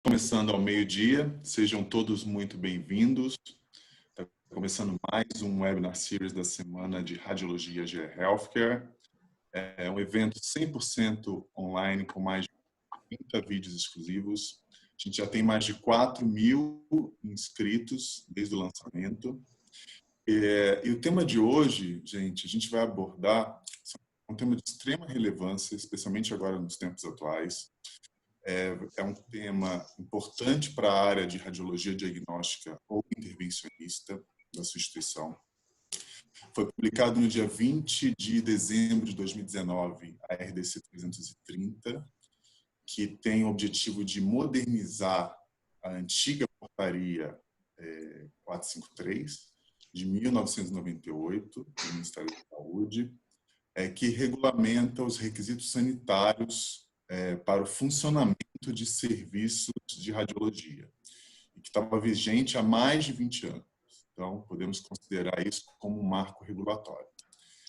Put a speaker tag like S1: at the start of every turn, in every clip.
S1: Começando ao meio-dia, sejam todos muito bem-vindos. Está começando mais um Webinar Series da semana de Radiologia GE Healthcare. É um evento 100% online com mais de 30 vídeos exclusivos. A gente já tem mais de 4.000 inscritos desde o lançamento. E o tema de hoje, gente, a gente vai abordar um tema de extrema relevância, especialmente agora nos tempos atuais. É um tema importante para a área de radiologia diagnóstica ou intervencionista da sua instituição. Foi publicado no dia 20 de dezembro de 2019 a RDC 330, que tem o objetivo de modernizar a antiga portaria 453 de 1998 do Ministério da Saúde, que regulamenta os requisitos sanitários para o funcionamento de serviços de radiologia, e que estava vigente há mais de 20 anos. Então, podemos considerar isso como um marco regulatório.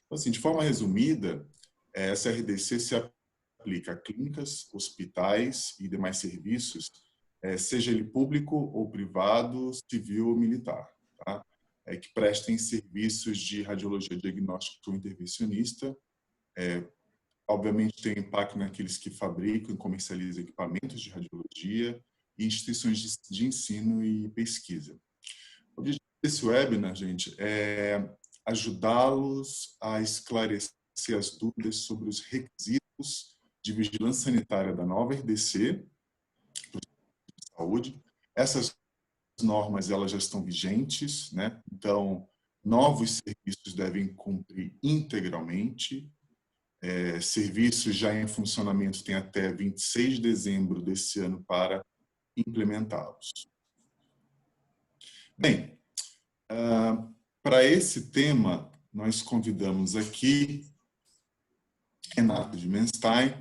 S1: Então, assim, de forma resumida, essa RDC se aplica a clínicas, hospitais e demais serviços, seja ele público ou privado, civil ou militar, tá? Que prestem serviços de radiologia diagnóstica ou intervencionista. Obviamente tem impacto naqueles que fabricam e comercializam equipamentos de radiologia e instituições de ensino e pesquisa. O objetivo desse webinar, gente, é ajudá-los a esclarecer as dúvidas sobre os requisitos de vigilância sanitária da nova RDC de saúde. Essas normas elas já estão vigentes, né? Então, novos serviços devem cumprir integralmente. Serviços já em funcionamento têm até 26 de dezembro desse ano para implementá-los. Bem, para esse tema, nós convidamos aqui Renato Dimenstein,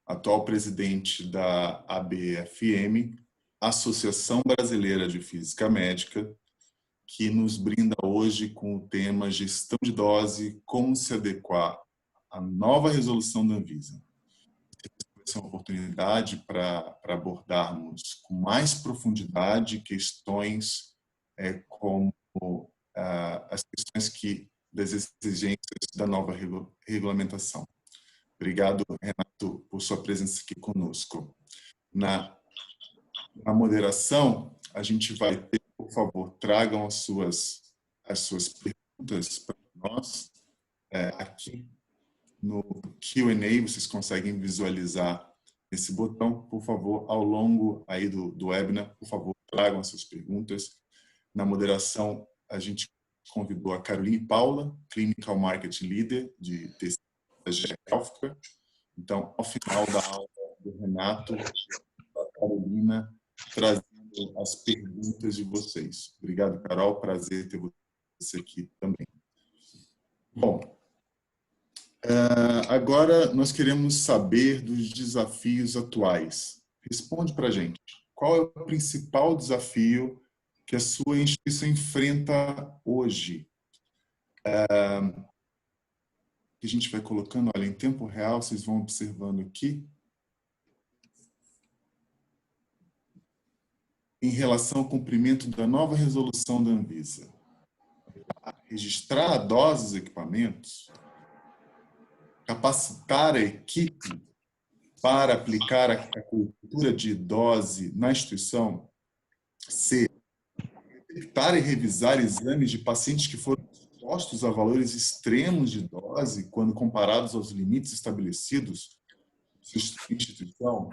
S1: atual presidente da ABFM, Associação Brasileira de Física Médica, que nos brinda hoje com o tema Gestão de Dose, como se adequar à nova resolução da Anvisa. Essa é uma oportunidade para abordarmos com mais profundidade questões como as questões das exigências da nova regulamentação. Obrigado, Renato, por sua presença aqui conosco. Na moderação, a gente vai ter, por favor, tragam as suas perguntas para nós. Aqui no Q&A, vocês conseguem visualizar esse botão. Por favor, ao longo aí do webinar, por favor, tragam as suas perguntas. Na moderação, a gente convidou a Caroline Paula, Clinical Marketing Leader de TC da GE Healthcare. Então, ao final da aula do Renato, a Carolina trazendo as perguntas de vocês. Obrigado, Carol. Prazer ter você aqui também. Bom, agora nós queremos saber dos desafios atuais. Responde para a gente. Qual é o principal desafio que a sua instituição enfrenta hoje? Que a gente vai colocando, olha, em tempo real, vocês vão observando aqui. Em relação ao cumprimento da nova resolução da Anvisa. Registrar a dose dos equipamentos, capacitar a equipe para aplicar a cultura de dose na instituição, C, detectar e revisar exames de pacientes que foram expostos a valores extremos de dose quando comparados aos limites estabelecidos na instituição.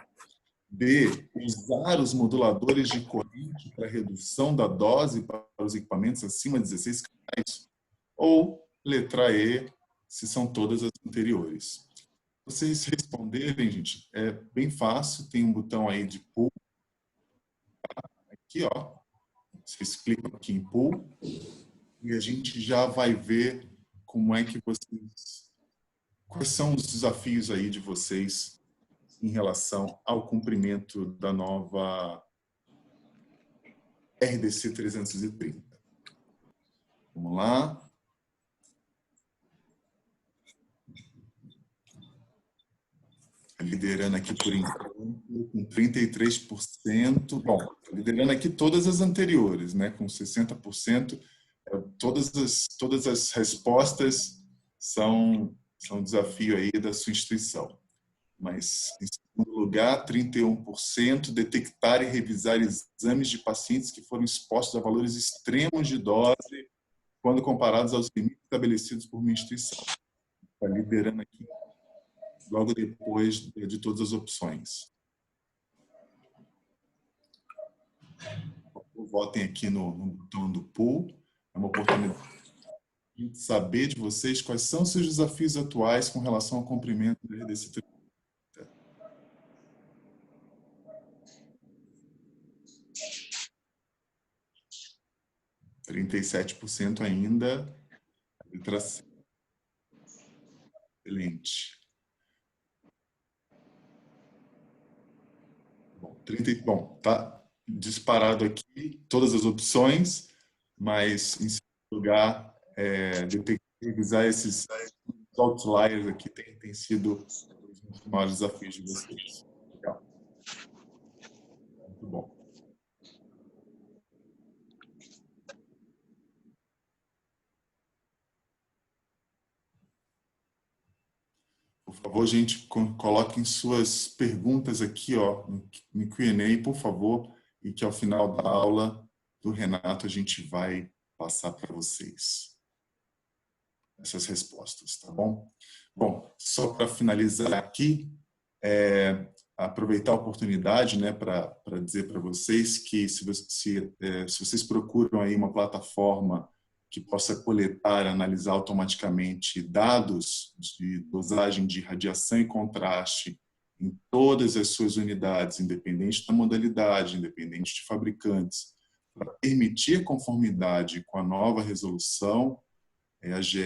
S1: B, usar os moduladores de corrente para redução da dose para os equipamentos acima de 16 canais. Ou, letra E, se são todas as anteriores. Vocês responderem, gente, é bem fácil, tem um botão aí de pull. Aqui, ó, vocês clicam aqui em pull e a gente já vai ver como é que vocês... Quais são os desafios aí de vocês em relação ao cumprimento da nova RDC 330. Vamos lá. liderando aqui por enquanto com 33%. Bom, liderando aqui todas as anteriores, né, com 60%. Todas as respostas são desafio aí da sua instituição. Mas, em segundo lugar, 31% detectar e revisar exames de pacientes que foram expostos a valores extremos de dose quando comparados aos limites estabelecidos por uma instituição. Está liderando aqui logo depois de todas as opções. Votem aqui no botão do pool. É uma oportunidade de saber de vocês quais são os seus desafios atuais com relação ao cumprimento da RDC 30. 37% ainda. Letra C. Excelente. Bom, tá disparado aqui todas as opções, mas em segundo lugar, revisar esses outliers aqui tem sido os maiores desafios de vocês. Legal. Muito bom. Por favor, gente, coloquem suas perguntas aqui, ó, no Q&A, por favor, e que ao final da aula do Renato a gente vai passar para vocês essas respostas, tá bom? Bom, só para finalizar aqui, aproveitar a oportunidade, né, para dizer para vocês que se vocês procuram aí uma plataforma que possa coletar, analisar automaticamente dados de dosagem de radiação e contraste em todas as suas unidades, independente da modalidade, independente de fabricantes, para permitir conformidade com a nova resolução, a GE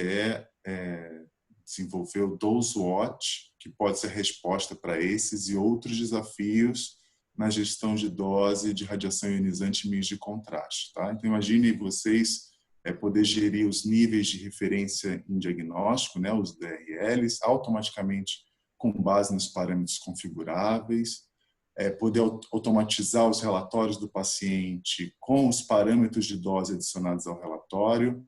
S1: desenvolveu o DoseWatch, que pode ser resposta para esses e outros desafios na gestão de dose de radiação ionizante em meios de contraste. Tá? Então, imagine vocês poder gerir os níveis de referência em diagnóstico, né, os DRLs, automaticamente com base nos parâmetros configuráveis, poder automatizar os relatórios do paciente com os parâmetros de dose adicionados ao relatório,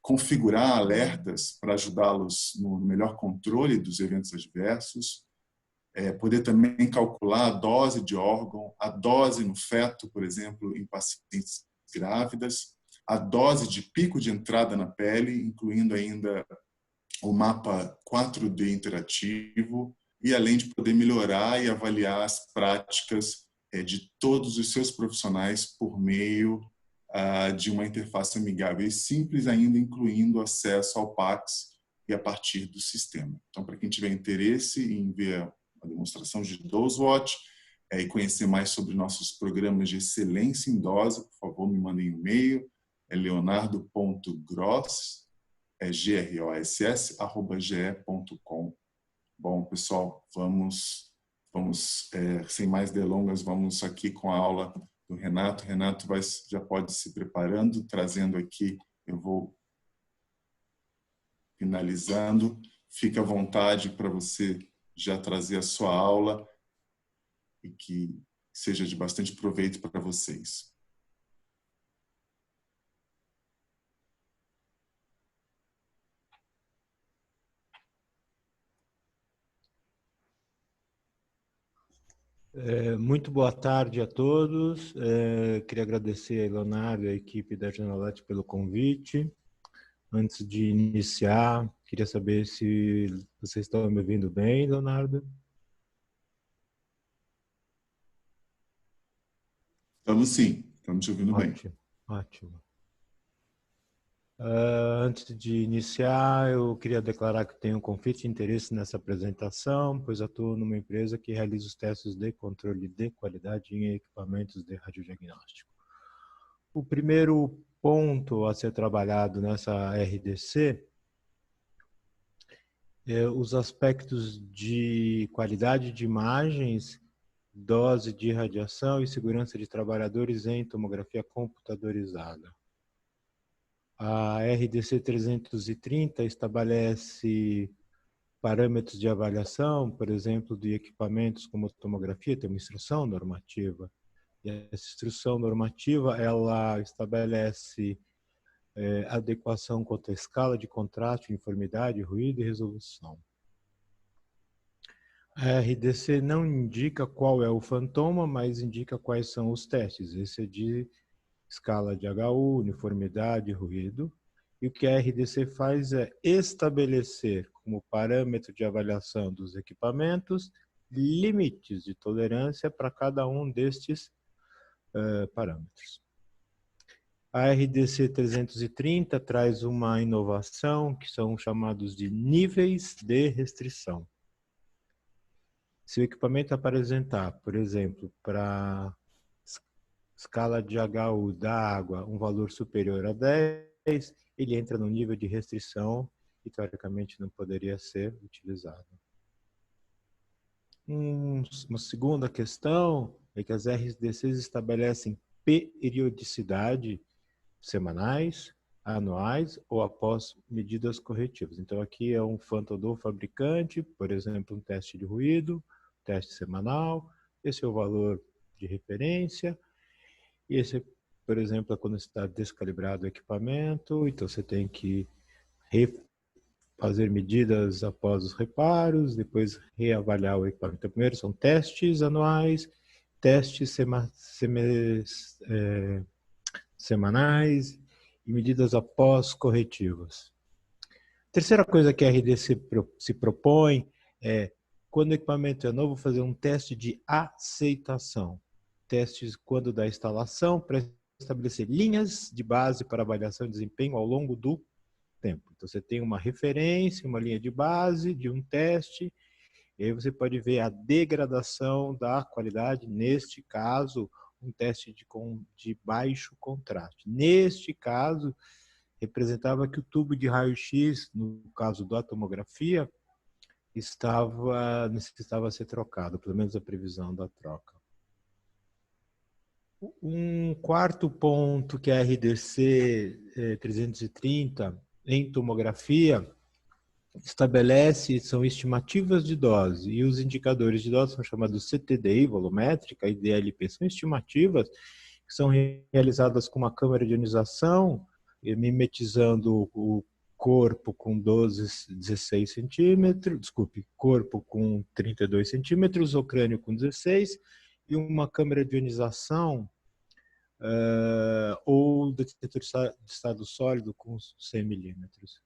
S1: configurar alertas para ajudá-los no melhor controle dos eventos adversos, poder também calcular a dose de órgão, a dose no feto, por exemplo, em pacientes grávidas, a dose de pico de entrada na pele, incluindo ainda o mapa 4D interativo, e além de poder melhorar e avaliar as práticas de todos os seus profissionais por meio de uma interface amigável e simples, ainda incluindo acesso ao PACS e a partir do sistema. Então, para quem tiver interesse em ver a demonstração de DoseWatch e conhecer mais sobre nossos programas de excelência em dose, por favor, me mandem um e-mail, leonardo.gross, gross@ge.com. Bom, pessoal, vamos sem mais delongas, vamos aqui com a aula do Renato. Renato já pode ir se preparando, trazendo aqui, eu vou finalizando. Fique à vontade para você já trazer a sua aula e que seja de bastante proveito para vocês.
S2: Muito boa tarde a todos. Queria agradecer a Leonardo e a equipe da Genolete pelo convite. Antes de iniciar, queria saber se vocês estão me ouvindo bem, Leonardo.
S1: Estamos sim, estamos te ouvindo bem.
S2: Ótimo. Antes de iniciar, eu queria declarar que tenho um conflito de interesse nessa apresentação, pois atuo numa empresa que realiza os testes de controle de qualidade em equipamentos de radiodiagnóstico. O primeiro ponto a ser trabalhado nessa RDC é os aspectos de qualidade de imagens, dose de radiação e segurança de trabalhadores em tomografia computadorizada. A RDC 330 estabelece parâmetros de avaliação, por exemplo, de equipamentos como tomografia, tem uma instrução normativa. E essa instrução normativa, ela estabelece adequação quanto à escala de contraste, uniformidade, ruído e resolução. A RDC não indica qual é o fantoma, mas indica quais são os testes. Esse é de escala de HU, uniformidade, ruído. E o que a RDC faz é estabelecer como parâmetro de avaliação dos equipamentos limites de tolerância para cada um destes parâmetros. A RDC 330 traz uma inovação que são chamados de níveis de restrição. Se o equipamento apresentar, por exemplo, para escala de HU da água um valor superior a 10, ele entra no nível de restrição e, teoricamente, não poderia ser utilizado. Uma segunda questão é que as RDCs estabelecem periodicidade semanais, anuais ou após medidas corretivas. Então, aqui é um phantom do fabricante, por exemplo, um teste de ruído, teste semanal, esse é o valor de referência, e esse, por exemplo, é quando está descalibrado o equipamento, então você tem que fazer medidas após os reparos, depois reavaliar o equipamento. Então, primeiro são testes anuais, testes semanais e medidas após corretivas. Terceira coisa que a RDC se propõe é, quando o equipamento é novo, fazer um teste de aceitação. Testes quando da instalação, para estabelecer linhas de base para avaliação de desempenho ao longo do tempo. Então, você tem uma referência, uma linha de base de um teste, e aí você pode ver a degradação da qualidade, neste caso, um teste de baixo contraste. Neste caso, representava que o tubo de raio-x, no caso da tomografia, necessitava ser trocado, pelo menos a previsão da troca. Um quarto ponto que a RDC 330 em tomografia estabelece são estimativas de dose, e os indicadores de dose são chamados CTDI, volumétrica, e DLP, são estimativas que são realizadas com uma câmera de ionização, mimetizando o corpo com 16 centímetros, desculpe, corpo com 32 centímetros, o crânio com 16, e uma câmera de ionização ou detetor de estado sólido com 100 milímetros.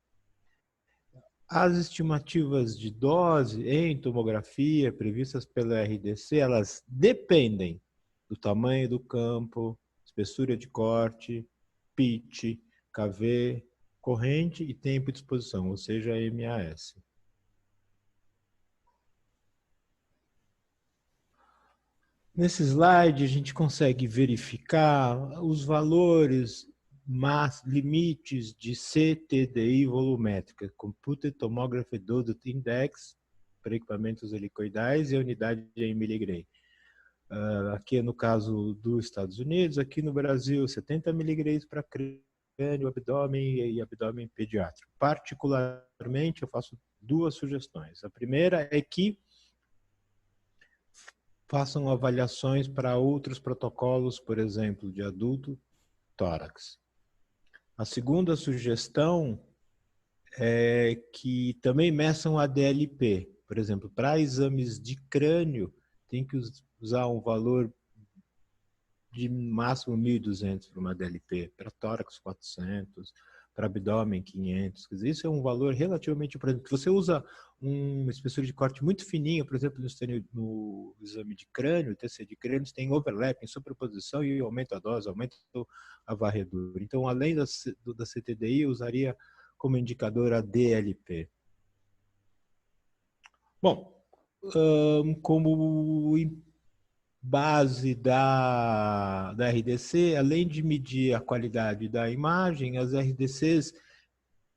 S2: As estimativas de dose em tomografia previstas pela RDC, elas dependem do tamanho do campo, espessura de corte, pitch, KV, corrente e tempo de exposição, ou seja, MAS. Nesse slide, a gente consegue verificar os valores limites de CTDI volumétrica, Computed Tomography Dosage Index, para equipamentos helicoidais, e a unidade em miligray. Aqui é no caso dos Estados Unidos, aqui no Brasil, 70 miligrays para crânio, abdômen e abdômen pediátrico. Particularmente, eu faço duas sugestões. A primeira é que façam avaliações para outros protocolos, por exemplo, de adulto, tórax. A segunda sugestão é que também meçam a DLP. Por exemplo, para exames de crânio, tem que usar um valor de máximo 1.200 para uma DLP, para tórax 400, para abdômen 500. Quer dizer, isso é um valor relativamente, por exemplo, que você usa uma espessura de corte muito fininho, por exemplo, no exame de crânio, TC de crânio, tem overlapping, superposição, e aumenta a dose, aumenta a varredura. Então, além da CTDI, eu usaria como indicador a DLP. Bom, como base da RDC, além de medir a qualidade da imagem, as RDCs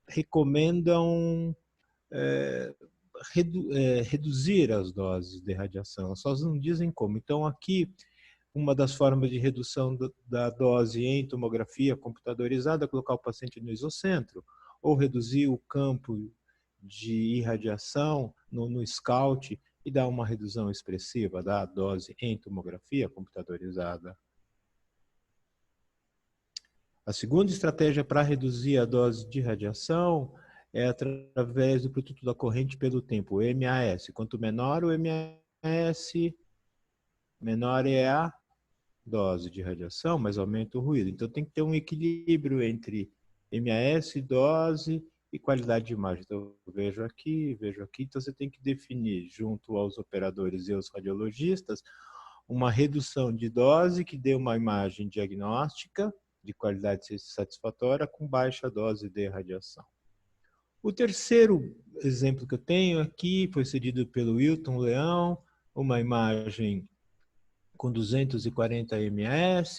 S2: recomendam reduzir as doses de radiação, elas só não dizem como. Então, aqui, uma das formas de redução da dose em tomografia computadorizada é colocar o paciente no isocentro, ou reduzir o campo de irradiação no Scout e dá uma redução expressiva da dose em tomografia computadorizada. A segunda estratégia para reduzir a dose de radiação é através do produto da corrente pelo tempo, o MAS. Quanto menor o MAS, menor é a dose de radiação, mas aumenta o ruído. Então tem que ter um equilíbrio entre MAS, dose e qualidade de imagem. Então eu vejo aqui. Então você tem que definir junto aos operadores e aos radiologistas uma redução de dose que dê uma imagem diagnóstica de qualidade satisfatória com baixa dose de radiação. O terceiro exemplo que eu tenho aqui foi cedido pelo Wilton Leão, uma imagem com 240 MAS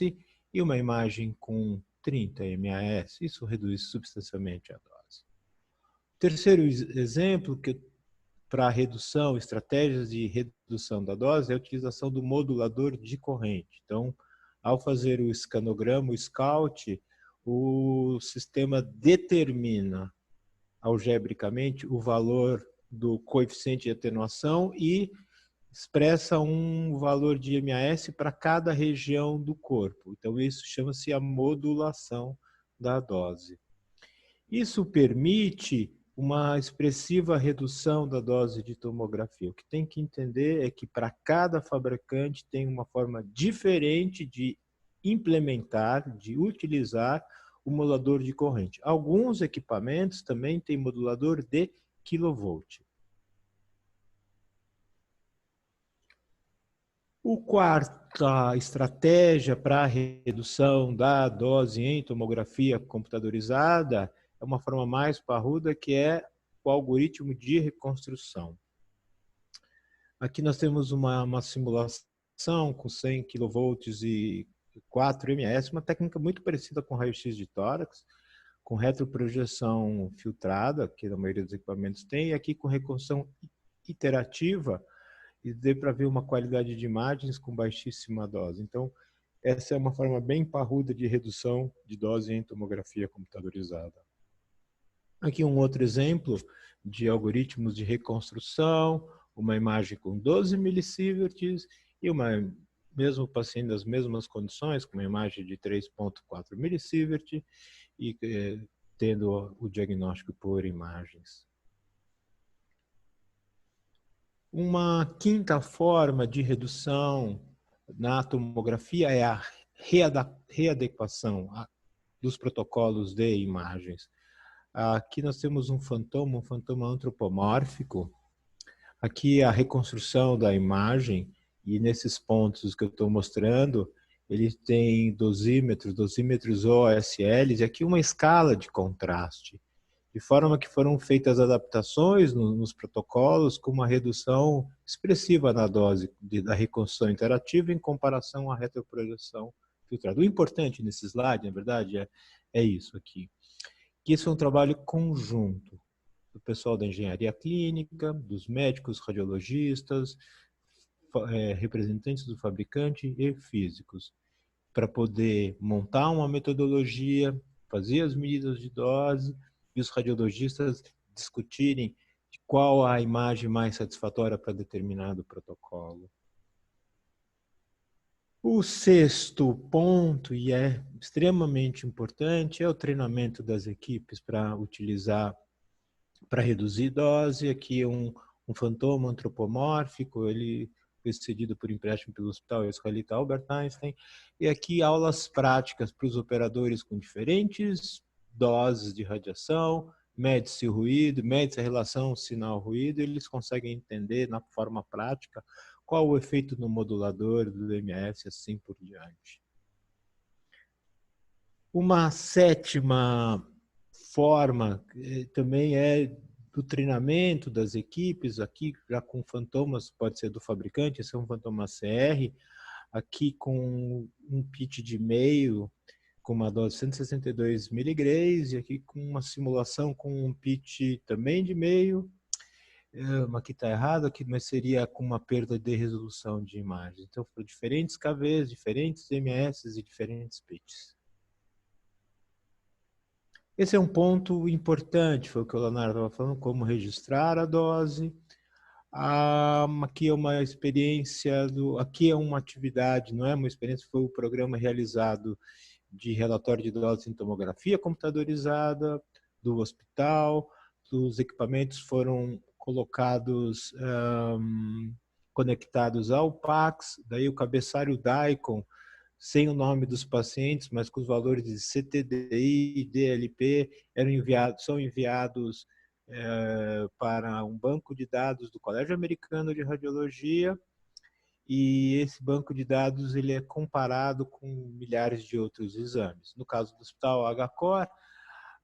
S2: e uma imagem com 30 MAS. Isso reduz substancialmente a dose. O terceiro exemplo para redução, estratégias de redução da dose é a utilização do modulador de corrente. Então, ao fazer o escanograma, o Scout, o sistema determina algebricamente o valor do coeficiente de atenuação e expressa um valor de MAS para cada região do corpo. Então, isso chama-se a modulação da dose. Isso permite uma expressiva redução da dose de tomografia. O que tem que entender é que para cada fabricante tem uma forma diferente de implementar, de utilizar o modulador de corrente. Alguns equipamentos também têm modulador de quilovolt. A quarta estratégia para a redução da dose em tomografia computadorizada é uma forma mais parruda, que é o algoritmo de reconstrução. Aqui nós temos uma simulação com 100 kV e 4 ms, uma técnica muito parecida com raio-x de tórax, com retroprojeção filtrada, que a maioria dos equipamentos tem, e aqui com reconstrução iterativa, e dê para ver uma qualidade de imagens com baixíssima dose. Então, essa é uma forma bem parruda de redução de dose em tomografia computadorizada. Aqui um outro exemplo de algoritmos de reconstrução, uma imagem com 12 millisieverts e mesmo paciente nas mesmas condições, com uma imagem de 3.4 millisieverts e tendo o diagnóstico por imagens. Uma quinta forma de redução na tomografia é a readequação dos protocolos de imagens. Aqui nós temos um fantoma antropomórfico. Aqui a reconstrução da imagem, e nesses pontos que eu estou mostrando, ele tem dosímetros OSLs, e aqui uma escala de contraste, de forma que foram feitas adaptações nos protocolos com uma redução expressiva na dose da reconstrução interativa em comparação à retroprojeção filtrada. O importante nesse slide, na verdade, é isso aqui, que isso é um trabalho conjunto do pessoal da engenharia clínica, dos médicos, radiologistas, representantes do fabricante e físicos, para poder montar uma metodologia, fazer as medidas de dose, e os radiologistas discutirem qual a imagem mais satisfatória para determinado protocolo. O sexto ponto, e é extremamente importante, é o treinamento das equipes para utilizar, para reduzir dose. Aqui um fantoma antropomórfico, ele foi cedido por empréstimo pelo Hospital Israelita Albert Einstein. E aqui aulas práticas para os operadores com diferentes doses de radiação, mede-se o ruído, mede-se a relação sinal-ruído, eles conseguem entender na forma prática qual o efeito no modulador do MS, assim por diante. Uma sétima forma também é do treinamento das equipes, aqui já com fantomas, pode ser do fabricante, esse é um fantoma CR, aqui com um pitch de meio, com uma dose de 162 miligrays, e aqui com uma simulação com um pitch também de meio, aqui está errado, aqui, mas seria com uma perda de resolução de imagem. Então, foram diferentes KVs, diferentes MS e diferentes pitches. Esse é um ponto importante, foi o que o Leonardo estava falando, como registrar a dose. Aqui é uma experiência, aqui é uma atividade, não é uma experiência, foi o programa realizado de relatório de doses em tomografia computadorizada do hospital. Os equipamentos foram colocados, conectados ao PACS, daí o cabeçalho DICOM, sem o nome dos pacientes, mas com os valores de CTDI e DLP, são enviados para um banco de dados do Colégio Americano de Radiologia, e esse banco de dados ele é comparado com milhares de outros exames. No caso do Hospital HCOR,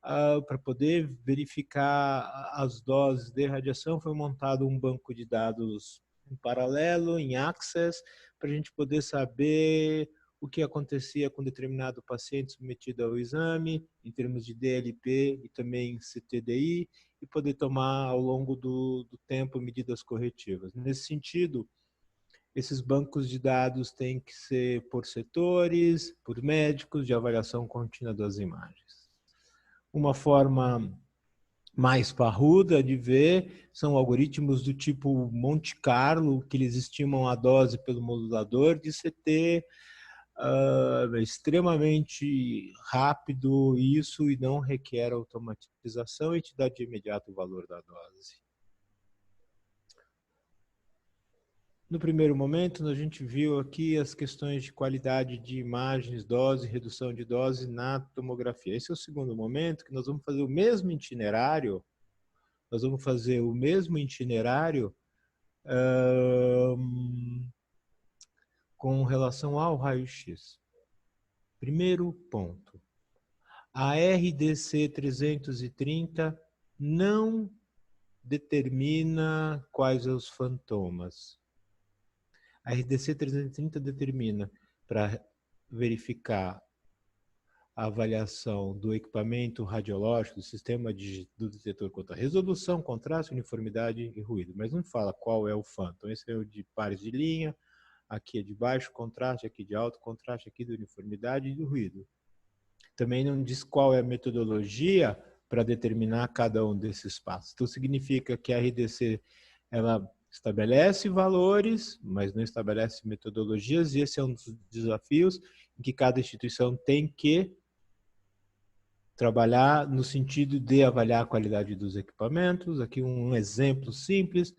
S2: para poder verificar as doses de radiação, foi montado um banco de dados em paralelo, em Access, para a gente poder saber o que acontecia com determinado paciente submetido ao exame, em termos de DLP e também CTDI, e poder tomar ao longo do tempo medidas corretivas. Nesse sentido, esses bancos de dados têm que ser por setores, por médicos, de avaliação contínua das imagens. Uma forma mais parruda de ver são algoritmos do tipo Monte Carlo, que eles estimam a dose pelo modulador de CT, extremamente rápido isso, e não requer automatização, e te dá de imediato o valor da dose. No primeiro momento, a gente viu aqui as questões de qualidade de imagens, dose, redução de dose na tomografia. Esse é o segundo momento, que nós vamos fazer o mesmo itinerário, com relação ao raio-x. Primeiro ponto, a RDC 330 não determina quais os fantomas. A RDC 330 determina, para verificar a avaliação do equipamento radiológico, do sistema do detetor quanto à resolução, contraste, uniformidade e ruído, mas não fala qual é o fântomo. Esse é o de pares de linha, aqui é de baixo contraste, aqui de alto contraste, aqui de uniformidade e do ruído. Também não diz qual é a metodologia para determinar cada um desses passos. Então, significa que a RDC ela estabelece valores, mas não estabelece metodologias, e esse é um dos desafios em que cada instituição tem que trabalhar no sentido de avaliar a qualidade dos equipamentos. Aqui um exemplo simples,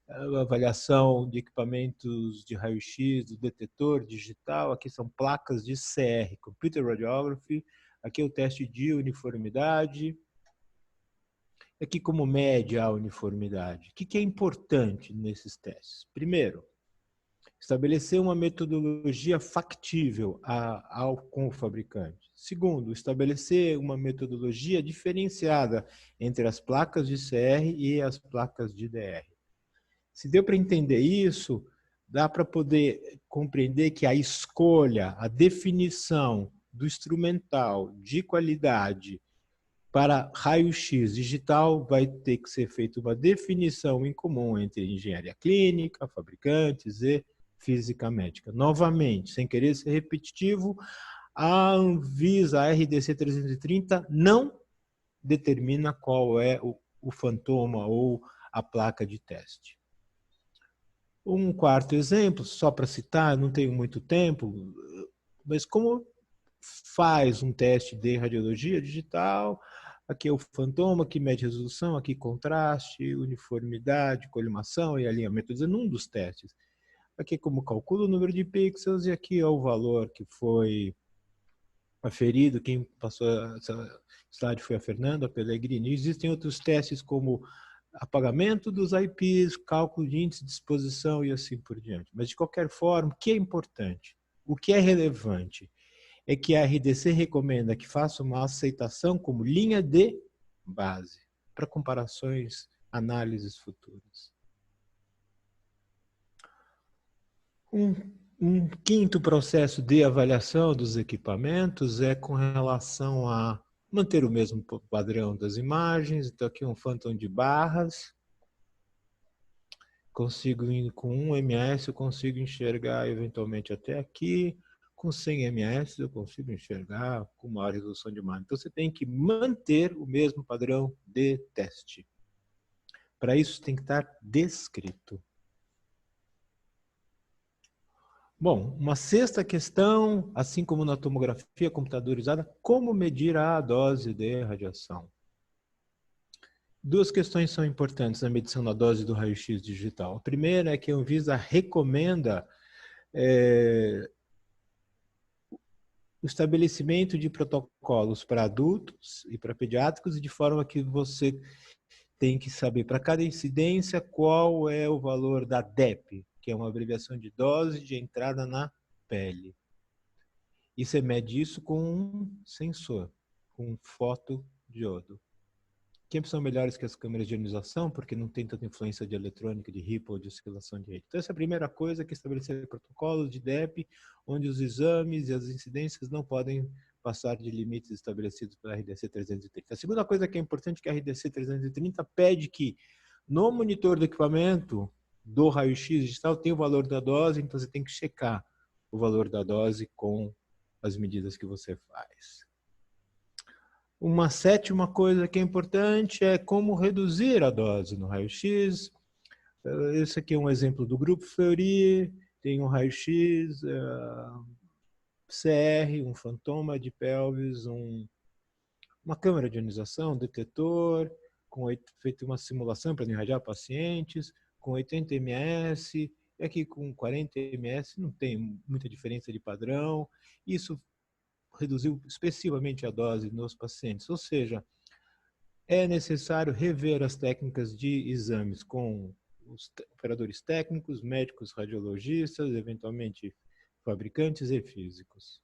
S2: a avaliação de equipamentos de raio-x, do detetor digital. Aqui são placas de CR, Computer Radiography. Aqui é o teste de uniformidade. Aqui como média a uniformidade. O que é importante nesses testes? Primeiro, estabelecer uma metodologia factível com o fabricante. Segundo, estabelecer uma metodologia diferenciada entre as placas de CR e as placas de DR. Se deu para entender isso, dá para poder compreender que a escolha, a definição do instrumental de qualidade para raio-x digital vai ter que ser feita uma definição em comum entre engenharia clínica, fabricantes e física médica. Novamente, sem querer ser repetitivo, a Anvisa, a RDC 330, não determina qual é o fantoma ou a placa de teste. Um quarto exemplo, só para citar, não tenho muito tempo, mas como faz um teste de radiologia digital? Aqui é o fantoma, aqui mede resolução, aqui contraste, uniformidade, colimação e alinhamento, dizendo um dos testes. Aqui como calcula o número de pixels, e aqui é o valor que foi aferido. Quem passou essa slide foi a Fernanda Pellegrini. Existem outros testes como apagamento dos IPs, cálculo de índice de exposição e assim por diante. Mas, de qualquer forma, o que é importante, o que é relevante, é que a RDC recomenda que faça uma aceitação como linha de base para comparações, análises futuras. Um quinto processo de avaliação dos equipamentos é com relação a manter o mesmo padrão das imagens. Então, aqui um phantom de barras. Consigo, com 1 ms, eu consigo enxergar eventualmente até aqui. Com 100 ms eu consigo enxergar com maior resolução de imagem. Então você tem que manter o mesmo padrão de teste. Para isso tem que estar descrito. Bom, uma sexta questão, assim como na tomografia computadorizada, como medir a dose de radiação? Duas questões são importantes na medição da dose do raio-x digital. A primeira é que a Anvisa recomenda o estabelecimento de protocolos para adultos e para pediátricos, de forma que você tem que saber para cada incidência qual é o valor da DEP, que é uma abreviação de dose de entrada na pele. E você mede isso com um sensor, com um fotodiodo. Que são melhores que as câmeras de ionização, porque não tem tanta influência de eletrônica, de ripple, de oscilação de rede. Então, essa é a primeira coisa, que é estabelecer protocolos de DEP, onde os exames e as incidências não podem passar de limites estabelecidos pela RDC 330. A segunda coisa que é importante é que a RDC 330 pede que, no monitor do equipamento do raio-x digital, tem o valor da dose, então você tem que checar o valor da dose com as medidas que você faz. Uma sétima coisa que é importante é como reduzir a dose no raio-x. Esse aqui é um exemplo do grupo Fleury, tem um raio-x, CR, um fantoma de pelvis, uma câmera de ionização, um detetor, feito uma simulação para irradiar pacientes, com 80 ms, e aqui com 40 ms, não tem muita diferença de padrão. Isso reduziu expressivamente a dose nos pacientes, ou seja, é necessário rever as técnicas de exames com os operadores técnicos, médicos, radiologistas, eventualmente fabricantes e físicos.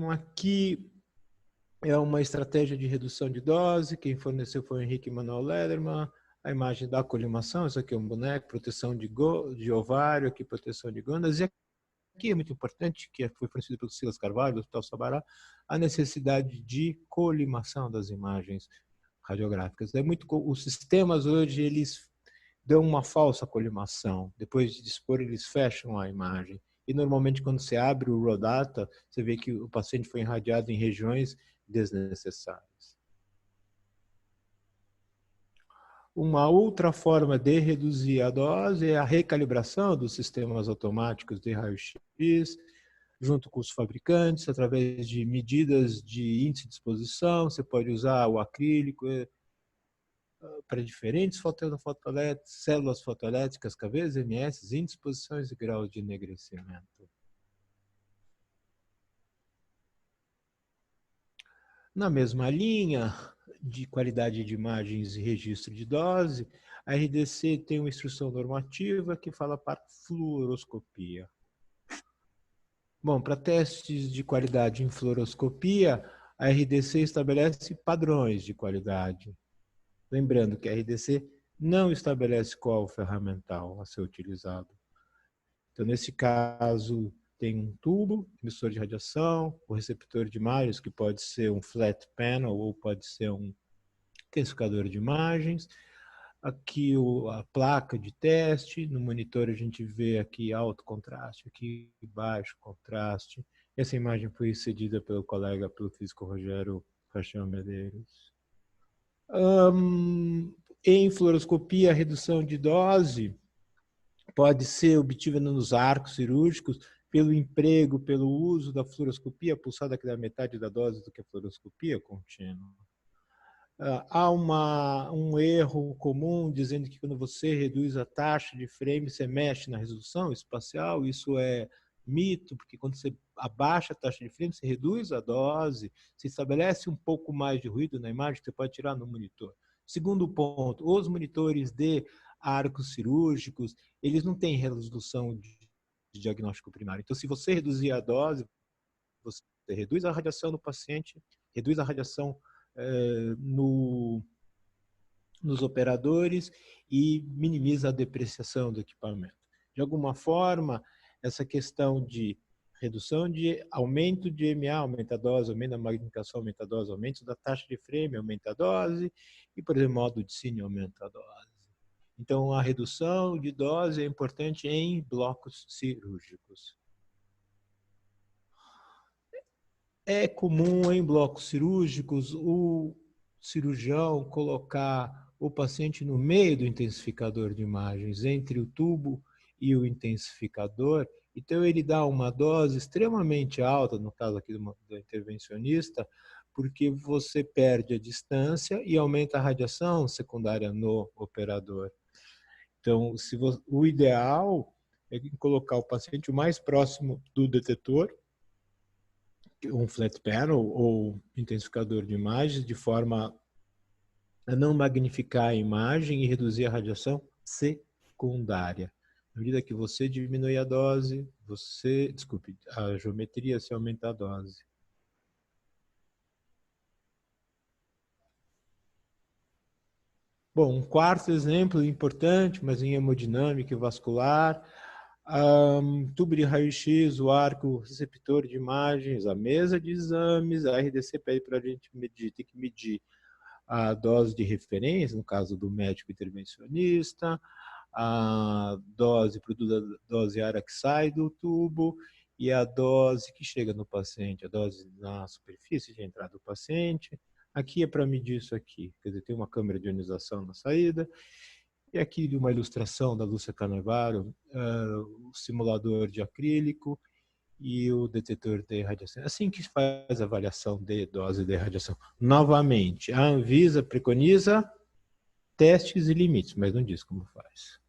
S2: Aqui é uma estratégia de redução de dose, quem forneceu foi o Henrique Manuel Lederman. A imagem da colimação, isso aqui é um boneco, proteção de ovário, aqui proteção de gônadas, e aqui é muito importante, que foi fornecido pelo Silas Carvalho, do Hospital Sabará, a necessidade de colimação das imagens radiográficas. Os sistemas hoje, eles dão uma falsa colimação. Depois de dispor, eles fecham a imagem. E normalmente, quando você abre o raw data, você vê que o paciente foi irradiado em regiões desnecessárias. Uma outra forma de reduzir a dose é a recalibração dos sistemas automáticos de raio-x, junto com os fabricantes, através de medidas de índice de exposição. Você pode usar o acrílico para diferentes células fotoelétricas, kVs, ms, índice de exposições e graus de enegrecimento. Na mesma linha de qualidade de imagens e registro de dose, a RDC tem uma instrução normativa que fala para fluoroscopia. Bom, para testes de qualidade em fluoroscopia, a RDC estabelece padrões de qualidade. Lembrando que a RDC não estabelece qual ferramental a ser utilizado. Então, nesse caso, tem um tubo, emissor de radiação, o receptor de imagens, que pode ser um flat panel ou pode ser um intensificador de imagens. Aqui a placa de teste, no monitor a gente vê aqui alto contraste, aqui baixo contraste. Essa imagem foi cedida pelo físico Rogério Paixão Medeiros. Em fluoroscopia, a redução de dose pode ser obtida nos arcos cirúrgicos pelo emprego, pelo uso da fluoroscopia pulsada, que dá metade da dose do que a fluoroscopia contínua. Há um erro comum dizendo que quando você reduz a taxa de frame, você mexe na resolução espacial. Isso é mito, porque quando você abaixa a taxa de frame, você reduz a dose, você estabelece um pouco mais de ruído na imagem que você pode tirar no monitor. Segundo ponto, os monitores de arcos cirúrgicos, eles não têm resolução de diagnóstico primário. Então, se você reduzir a dose, você reduz a radiação no paciente, reduz a radiação nos operadores e minimiza a depreciação do equipamento. De alguma forma, essa questão de redução de aumento de MA, aumenta a dose, aumento da magnificação, aumenta a dose, aumento da taxa de frame, aumenta a dose, e, por exemplo, modo de cine, aumenta a dose. Então, a redução de dose é importante em blocos cirúrgicos. É comum em blocos cirúrgicos o cirurgião colocar o paciente no meio do intensificador de imagens, entre o tubo e o intensificador. Então, ele dá uma dose extremamente alta, no caso aqui do intervencionista, porque você perde a distância e aumenta a radiação secundária no operador. Então, o ideal é colocar o paciente o mais próximo do detetor, um flat panel ou intensificador de imagens, de forma a não magnificar a imagem e reduzir a radiação secundária. À medida que você diminui a dose, a geometria, se aumenta a dose. Bom, um quarto exemplo importante, mas em hemodinâmica e vascular, tubo de raio-x, o arco receptor de imagens, a mesa de exames, a RDC pede para a gente medir, tem que medir a dose de referência, no caso do médico intervencionista, a dose, produto da dose área que sai do tubo e a dose que chega no paciente, a dose na superfície de entrada do paciente. Aqui é para medir isso aqui, quer dizer, tem uma câmera de ionização na saída. E aqui uma ilustração da Lúcia Carnevaro, o simulador de acrílico e o detetor de radiação. Assim que faz a avaliação de dose de radiação. Novamente, a Anvisa preconiza testes e limites, mas não diz como faz.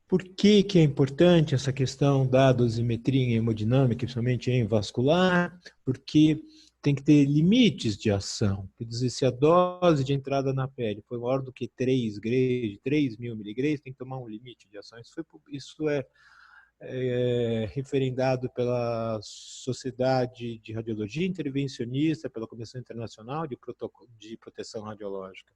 S2: Por que é importante essa questão da dosimetria em hemodinâmica, principalmente em vascular? Porque tem que ter limites de ação. Quer dizer, se a dose de entrada na pele foi maior do que 3 grays, 3.000 miligrays, tem que tomar um limite de ação. Isso é referendado pela Sociedade de Radiologia Intervencionista, pela Comissão Internacional de Proteção Radiológica,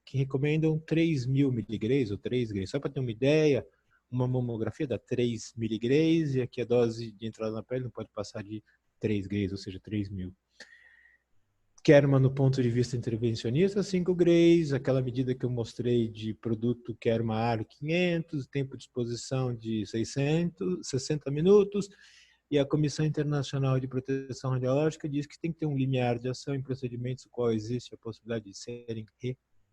S2: que recomendam 3.000 miligrays ou 3 grays. Só para ter uma ideia, uma mamografia dá 3 miligrays e aqui a dose de entrada na pele não pode passar de 3 grays, ou seja, 3.000. Kerman, no ponto de vista intervencionista, 5 grays, aquela medida que eu mostrei de produto Kerman AR 500, tempo de exposição de 60 minutos, e a Comissão Internacional de Proteção Radiológica diz que tem que ter um limiar de ação em procedimentos no qual existe a possibilidade de serem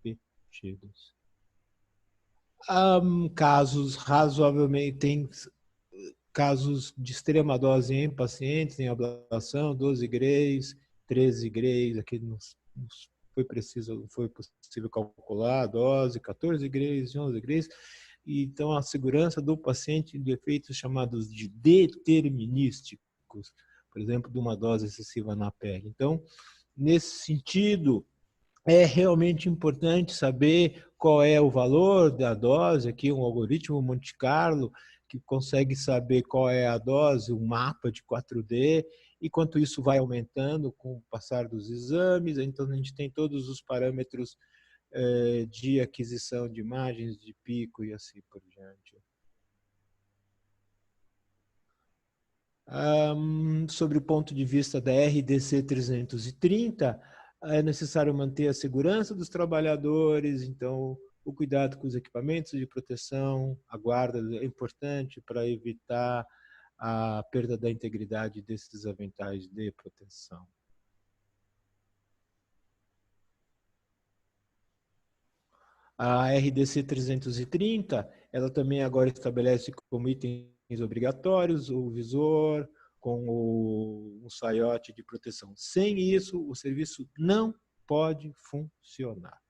S2: repetidos. Casos razoavelmente, tem casos de extrema dose em pacientes, em ablação, 12 grays, 13 grays, aqui não foi possível calcular a dose, 14 grays, 11 grays. Então, a segurança do paciente de efeitos chamados de determinísticos, por exemplo, de uma dose excessiva na pele. Então, nesse sentido, é realmente importante saber qual é o valor da dose, aqui um algoritmo Monte Carlo, que consegue saber qual é a dose, um mapa de 4D, e quanto isso vai aumentando com o passar dos exames. Então, a gente tem todos os parâmetros de aquisição de imagens, de pico e assim por diante. Sobre o ponto de vista da RDC 330, é necessário manter a segurança dos trabalhadores, então o cuidado com os equipamentos de proteção, a guarda é importante para evitar a perda da integridade desses aventais de proteção. A RDC 330, ela também agora estabelece como itens obrigatórios o visor, com um saiote de proteção. Sem isso, o serviço não pode funcionar.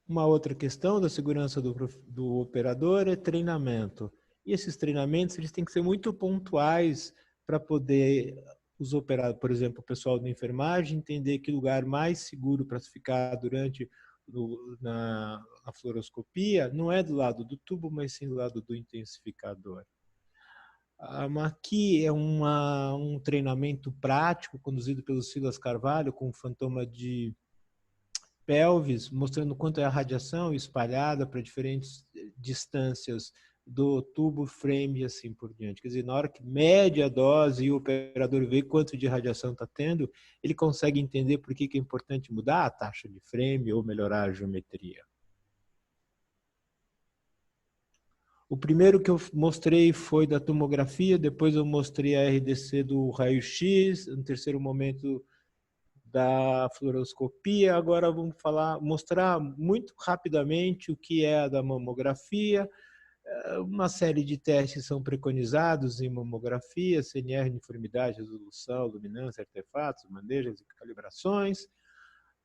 S2: Uma outra questão da segurança do operador é treinamento. E esses treinamentos eles têm que ser muito pontuais para poder os operadores, por exemplo, o pessoal da enfermagem, entender que lugar mais seguro para ficar durante na fluoroscopia não é do lado do tubo, mas sim do lado do intensificador. Aqui é um treinamento prático conduzido pelo Silas Carvalho com fantoma de pelvis, mostrando quanto é a radiação espalhada para diferentes distâncias do tubo frame e assim por diante. Quer dizer, na hora que mede a dose e o operador vê quanto de radiação está tendo, ele consegue entender por que é importante mudar a taxa de frame ou melhorar a geometria. O primeiro que eu mostrei foi da tomografia, depois eu mostrei a RDC do raio-x, no terceiro momento da fluoroscopia. Agora vamos mostrar muito rapidamente o que é a da mamografia. Uma série de testes são preconizados em mamografia: CNR, uniformidade, resolução, luminância, artefatos, manejos e calibrações.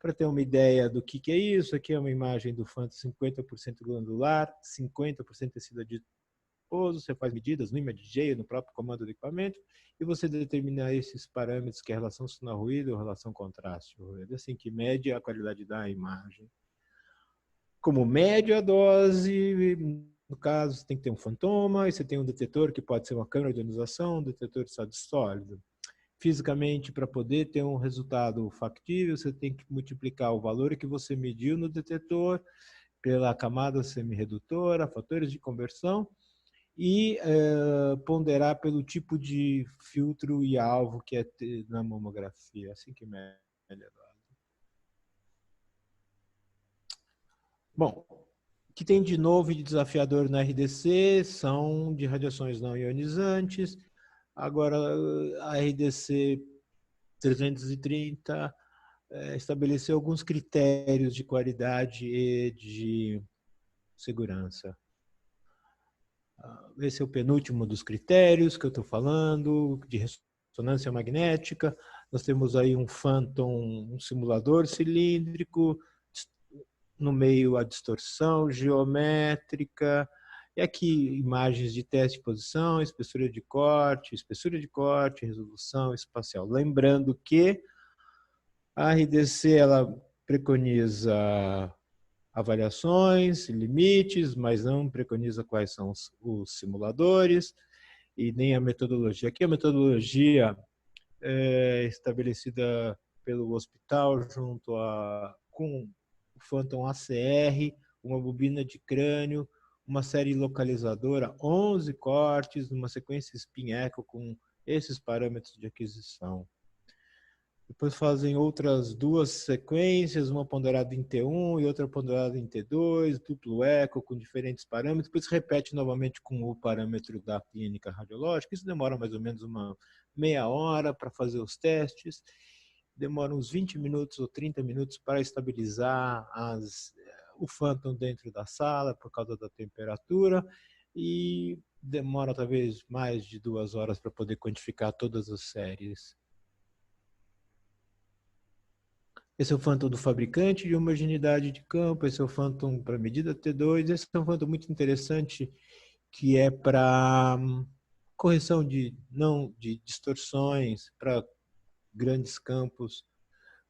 S2: Para ter uma ideia do que é isso, aqui é uma imagem do Phantom 50% glandular, 50% tecido adiposo. Você faz medidas no ImageJ, no próprio comando do equipamento, e você determina esses parâmetros, que é a relação sinal-ruído ou relação contraste-ruído, assim que mede a qualidade da imagem. Como mede a dose, no caso, você tem que ter um fantoma, e você tem um detetor, que pode ser uma câmera de ionização, um detetor de estado sólido. Fisicamente, para poder ter um resultado factível, você tem que multiplicar o valor que você mediu no detetor pela camada semiredutora, fatores de conversão, e ponderar pelo tipo de filtro e alvo que é na mamografia, assim que mede a dose. Bom, o que tem de novo e de desafiador na RDC são de radiações não ionizantes. Agora, a RDC 330 estabeleceu alguns critérios de qualidade e de segurança. Esse é o penúltimo dos critérios que eu estou falando, de ressonância magnética. Nós temos aí um Phantom, um simulador cilíndrico, no meio a distorção geométrica, e aqui imagens de teste de posição, espessura de corte, resolução espacial. Lembrando que a RDC ela preconiza avaliações, limites, mas não preconiza quais são os simuladores e nem a metodologia. Aqui a metodologia é estabelecida pelo hospital junto com o Phantom ACR, uma bobina de crânio, uma série localizadora, 11 cortes, numa sequência spin echo com esses parâmetros de aquisição. Depois fazem outras duas sequências, uma ponderada em T1 e outra ponderada em T2, duplo eco com diferentes parâmetros, depois repete novamente com o parâmetro da clínica radiológica. Isso demora mais ou menos uma meia hora para fazer os testes, demora uns 20 minutos ou 30 minutos para estabilizar o Phantom dentro da sala por causa da temperatura, e demora talvez mais de 2 horas para poder quantificar todas as séries. Esse é o Phantom do fabricante de homogeneidade de campo, esse é o Phantom para medida T2, esse é um Phantom muito interessante, que é para correção de distorções, para grandes campos,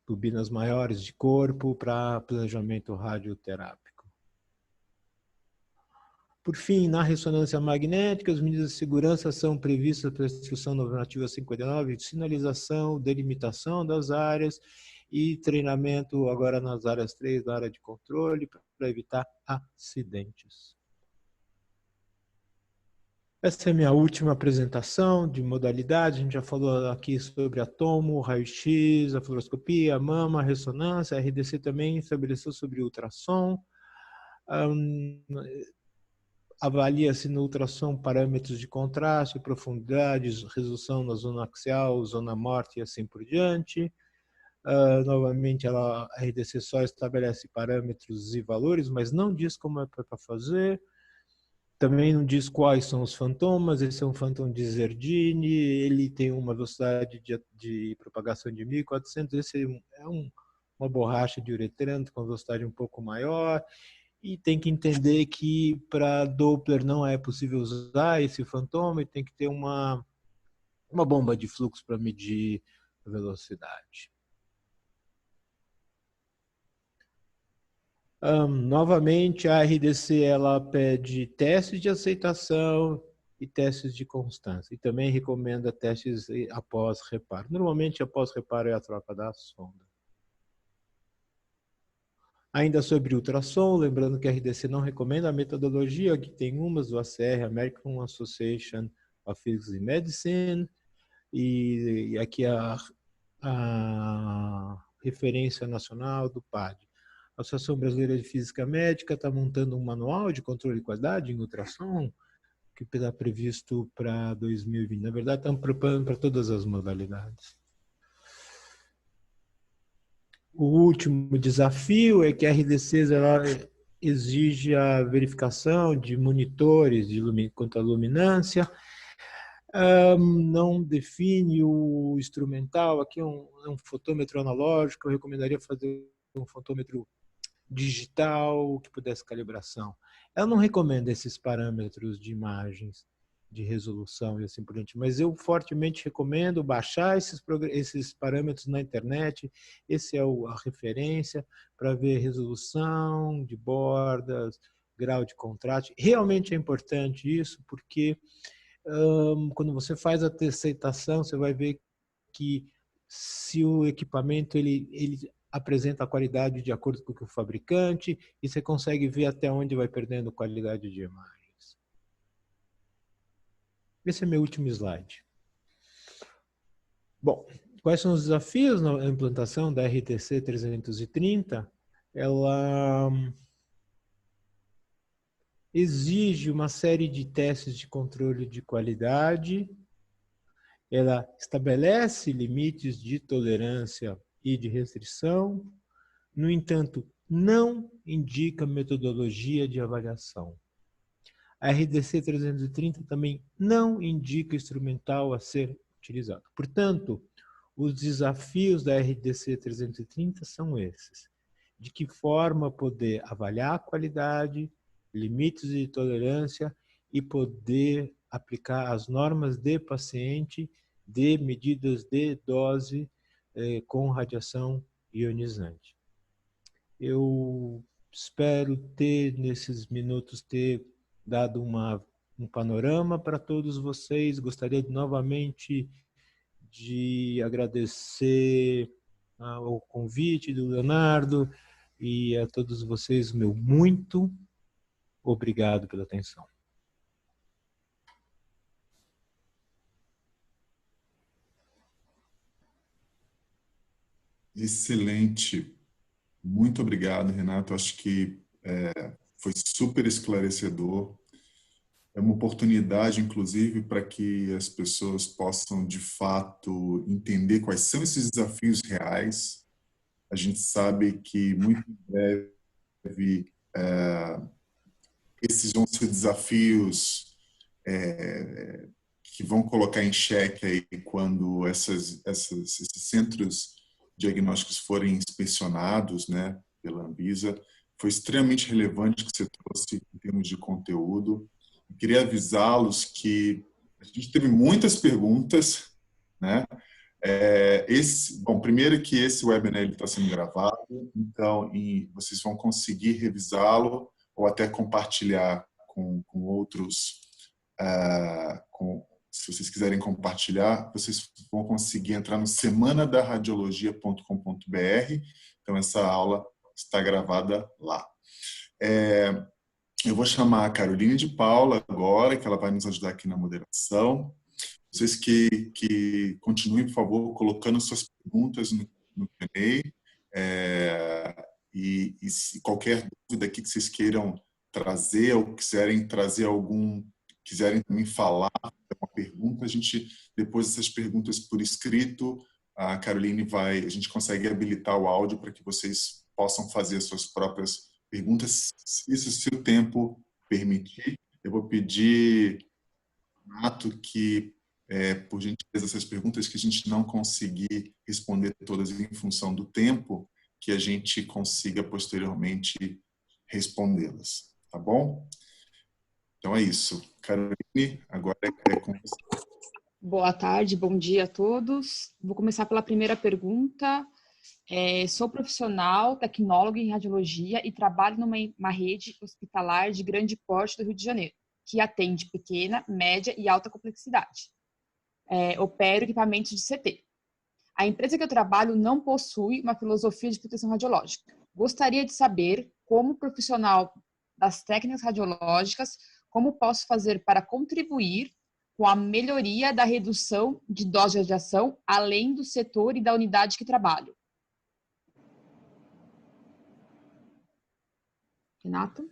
S2: turbinas maiores de corpo, para planejamento radioterápico. Por fim, na ressonância magnética, as medidas de segurança são previstas pela Instrução Normativa 59, de sinalização, delimitação das áreas e treinamento agora nas áreas 3 da área de controle para evitar acidentes. Essa é a minha última apresentação de modalidade. A gente já falou aqui sobre a tomo, raio-x, a fluoroscopia, a mama, a ressonância. A RDC também estabeleceu sobre ultrassom. Avalia-se no ultrassom parâmetros de contraste, profundidade, resolução na zona axial, zona morta e assim por diante. Novamente, a RDC só estabelece parâmetros e valores, mas não diz como é para fazer. Também não diz quais são os fantomas. Esse é um Phantom de Zerdini, ele tem uma velocidade de propagação de 1.400. Esse é uma borracha de uretrano com velocidade um pouco maior. E tem que entender que para Doppler não é possível usar esse fantoma, e tem que ter uma bomba de fluxo para medir a velocidade. Novamente, a RDC ela pede testes de aceitação e testes de constância. E também recomenda testes após reparo. Normalmente, após reparo é a troca da sonda. Ainda sobre ultrassom, lembrando que a RDC não recomenda a metodologia, que tem umas do ACR, American Association of Physics and Medicine, e aqui a referência nacional do PAD. A Associação Brasileira de Física Médica está montando um manual de controle de qualidade em ultrassom, que está previsto para 2020. Na verdade, estamos preparando para todas as modalidades. O último desafio é que a RDC ela exige a verificação de monitores quanto à luminância. Não define o instrumental. Aqui é um fotômetro analógico. Eu recomendaria fazer um fotômetro digital que pudesse calibração. Ela não recomenda esses parâmetros de imagens, de resolução e assim por diante, mas eu fortemente recomendo baixar esses parâmetros na internet. Esse é a referência para ver resolução de bordas, grau de contraste. Realmente é importante isso, porque quando você faz a aceitação, você vai ver que se o equipamento ele apresenta a qualidade de acordo com o fabricante, e você consegue ver até onde vai perdendo qualidade de imagens. Esse é meu último slide. Bom, quais são os desafios na implantação da RTC 330? Ela exige uma série de testes de controle de qualidade, ela estabelece limites de tolerância e de restrição, no entanto, não indica metodologia de avaliação. A RDC 330 também não indica instrumental a ser utilizado. Portanto, os desafios da RDC 330 são esses. De que forma poder avaliar a qualidade, limites de tolerância e poder aplicar as normas de paciente de medidas de dose com radiação ionizante. Eu espero nesses minutos, ter dado um panorama para todos vocês. Gostaria novamente de agradecer ao convite do Leonardo e a todos vocês, meu muito obrigado pela atenção.
S1: Excelente. Muito obrigado, Renato. Acho que foi super esclarecedor. É uma oportunidade, inclusive, para que as pessoas possam, de fato, entender quais são esses desafios reais. A gente sabe que, muito em breve, esses vão ser desafios que vão colocar em xeque aí quando esses centros diagnósticos forem inspecionados, né, pela Anvisa. Foi extremamente relevante o que você trouxe em termos de conteúdo. Eu queria avisá-los que a gente teve muitas perguntas, né? Bom, primeiro que esse webinar está sendo gravado, então vocês vão conseguir revisá-lo ou até compartilhar com outros. Se vocês quiserem compartilhar, vocês vão conseguir entrar no semanadaradiologia.com.br. Então, essa aula está gravada lá. Eu vou chamar a Caroline de Paula agora, que ela vai nos ajudar aqui na moderação. Vocês que continuem, por favor, colocando suas perguntas no Q&A. E se qualquer dúvida aqui que vocês queiram trazer ou quiserem também falar uma pergunta, depois dessas perguntas por escrito, a Caroline a gente consegue habilitar o áudio para que vocês possam fazer suas próprias perguntas, isso se o tempo permitir. Eu vou pedir, Renato, que, por gentileza, essas perguntas que a gente não conseguir responder todas em função do tempo, que a gente consiga posteriormente respondê-las, tá bom? Então é isso. Caroline, agora é com você.
S3: Boa tarde, bom dia a todos. Vou começar pela primeira pergunta. Sou profissional, tecnólogo em radiologia e trabalho numa rede hospitalar de grande porte do Rio de Janeiro, que atende pequena, média e alta complexidade. Opero equipamentos de CT. A empresa que eu trabalho não possui uma filosofia de proteção radiológica. Gostaria de saber, como profissional das técnicas radiológicas, como posso fazer para contribuir com a melhoria da redução de dose de radiação, além do setor e da unidade que trabalho. Renato?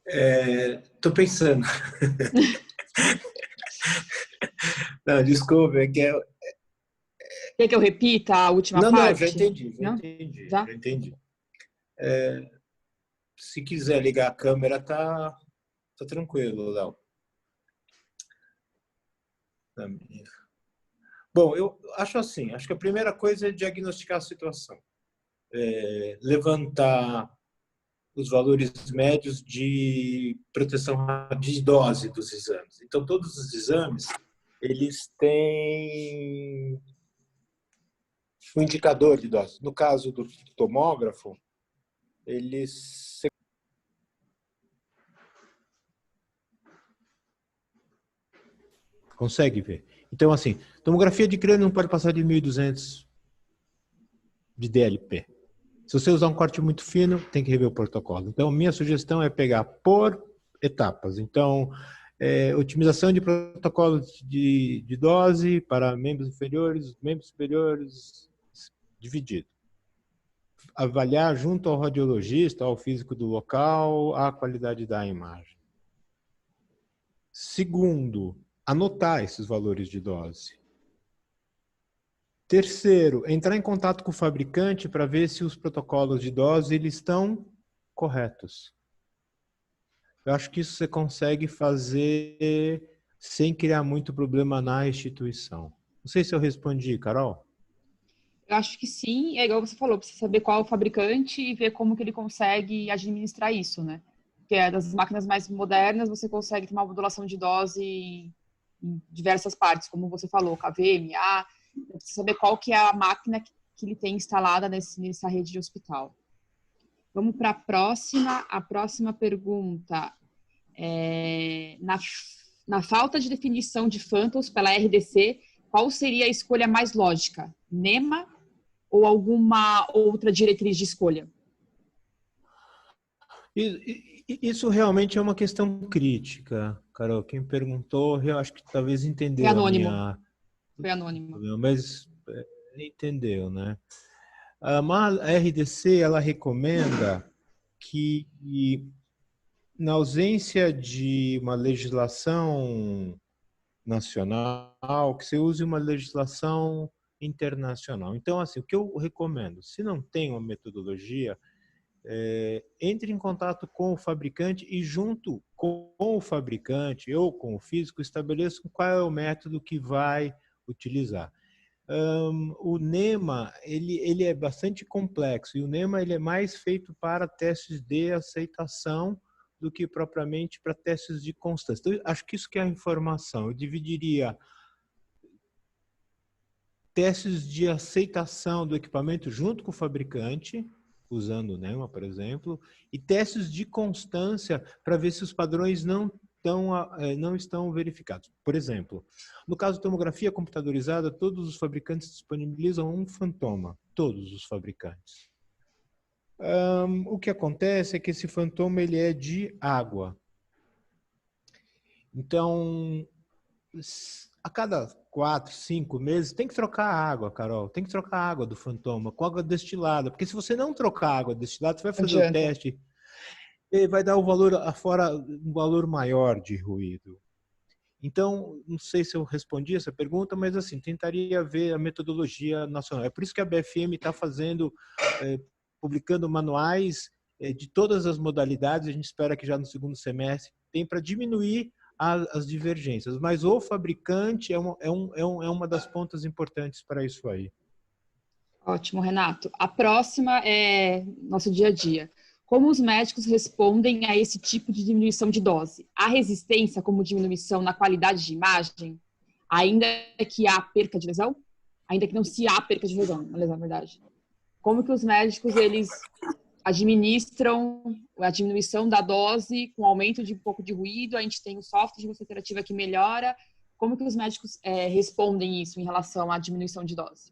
S2: Estou pensando. Não, desculpa, é que
S3: Quer que eu repita a última
S2: Não,
S3: parte?
S2: já entendi,
S3: Não? Já?
S2: já entendi. Se quiser ligar a câmera, tá tranquilo, Léo. Bom, eu acho assim, acho que a primeira coisa é diagnosticar a situação. Levantar os valores médios de proteção de dose dos exames. Então, todos os exames, eles têm um indicador de dose. No caso do tomógrafo, eles... Consegue ver. Então, assim, tomografia de crânio não pode passar de 1.200 de DLP. Se você usar um corte muito fino, tem que rever o protocolo. Então, minha sugestão é pegar por etapas. Então, otimização de protocolos de dose para membros inferiores, membros superiores, dividido. Avaliar junto ao radiologista, ao físico do local, a qualidade da imagem. Segundo, anotar esses valores de dose. Terceiro, entrar em contato com o fabricante para ver se os protocolos de dose eles estão corretos. Eu acho que isso você consegue fazer sem criar muito problema na instituição. Não sei se eu respondi, Carol.
S3: Eu acho que sim, é igual você falou, precisa saber qual é o fabricante e ver como que ele consegue administrar isso, né? Porque das máquinas mais modernas, você consegue ter uma modulação de dose em diversas partes, como você falou, KV, MA, precisa saber qual que é a máquina que ele tem instalada nessa rede de hospital. Vamos para a próxima pergunta. Na falta de definição de phantoms pela RDC, qual seria a escolha mais lógica? NEMA ou alguma outra diretriz de escolha?
S2: Isso realmente é uma questão crítica, Carol. Quem perguntou, eu acho que talvez entendeu
S3: Foi anônimo.
S2: a minha...
S3: Foi anônimo.
S2: Mas entendeu, né? A RDC, ela recomenda que, na ausência de uma legislação nacional, que você use uma legislação internacional. Então, assim, o que eu recomendo, se não tem uma metodologia, entre em contato com o fabricante e junto com o fabricante ou com o físico estabeleça qual é o método que vai utilizar. O NEMA ele é bastante complexo e o NEMA ele é mais feito para testes de aceitação do que propriamente para testes de constância. Então, acho que isso que é a informação. Eu dividiria testes de aceitação do equipamento junto com o fabricante, usando o NEMA, por exemplo, e testes de constância para ver se os padrões não estão verificados. Por exemplo, no caso de tomografia computadorizada, todos os fabricantes disponibilizam um fantoma, todos os fabricantes. O que acontece é que esse fantoma ele é de água. Então, a cada 4, 5 meses tem que trocar a água, Carol. Tem que trocar a água do fantoma com água destilada. Porque se você não trocar a água destilada, você vai fazer o teste e vai dar um valor maior de ruído. Então, não sei se eu respondi essa pergunta, mas assim, tentaria ver a metodologia nacional. É por isso que a BFM está publicando manuais de todas as modalidades. A gente espera que já no segundo semestre tem para diminuir as divergências. Mas o fabricante é uma das pontas importantes para isso aí.
S3: Ótimo, Renato. A próxima é nosso dia a dia. Como os médicos respondem a esse tipo de diminuição de dose? Há resistência como diminuição na qualidade de imagem? Ainda que há perca de lesão? Ainda que não se há perca de lesão, na verdade. Como que os médicos, eles administram a diminuição da dose com aumento de um pouco de ruído? A gente tem o software de voz alterativa que melhora. Como que os médicos respondem isso em relação à diminuição de dose?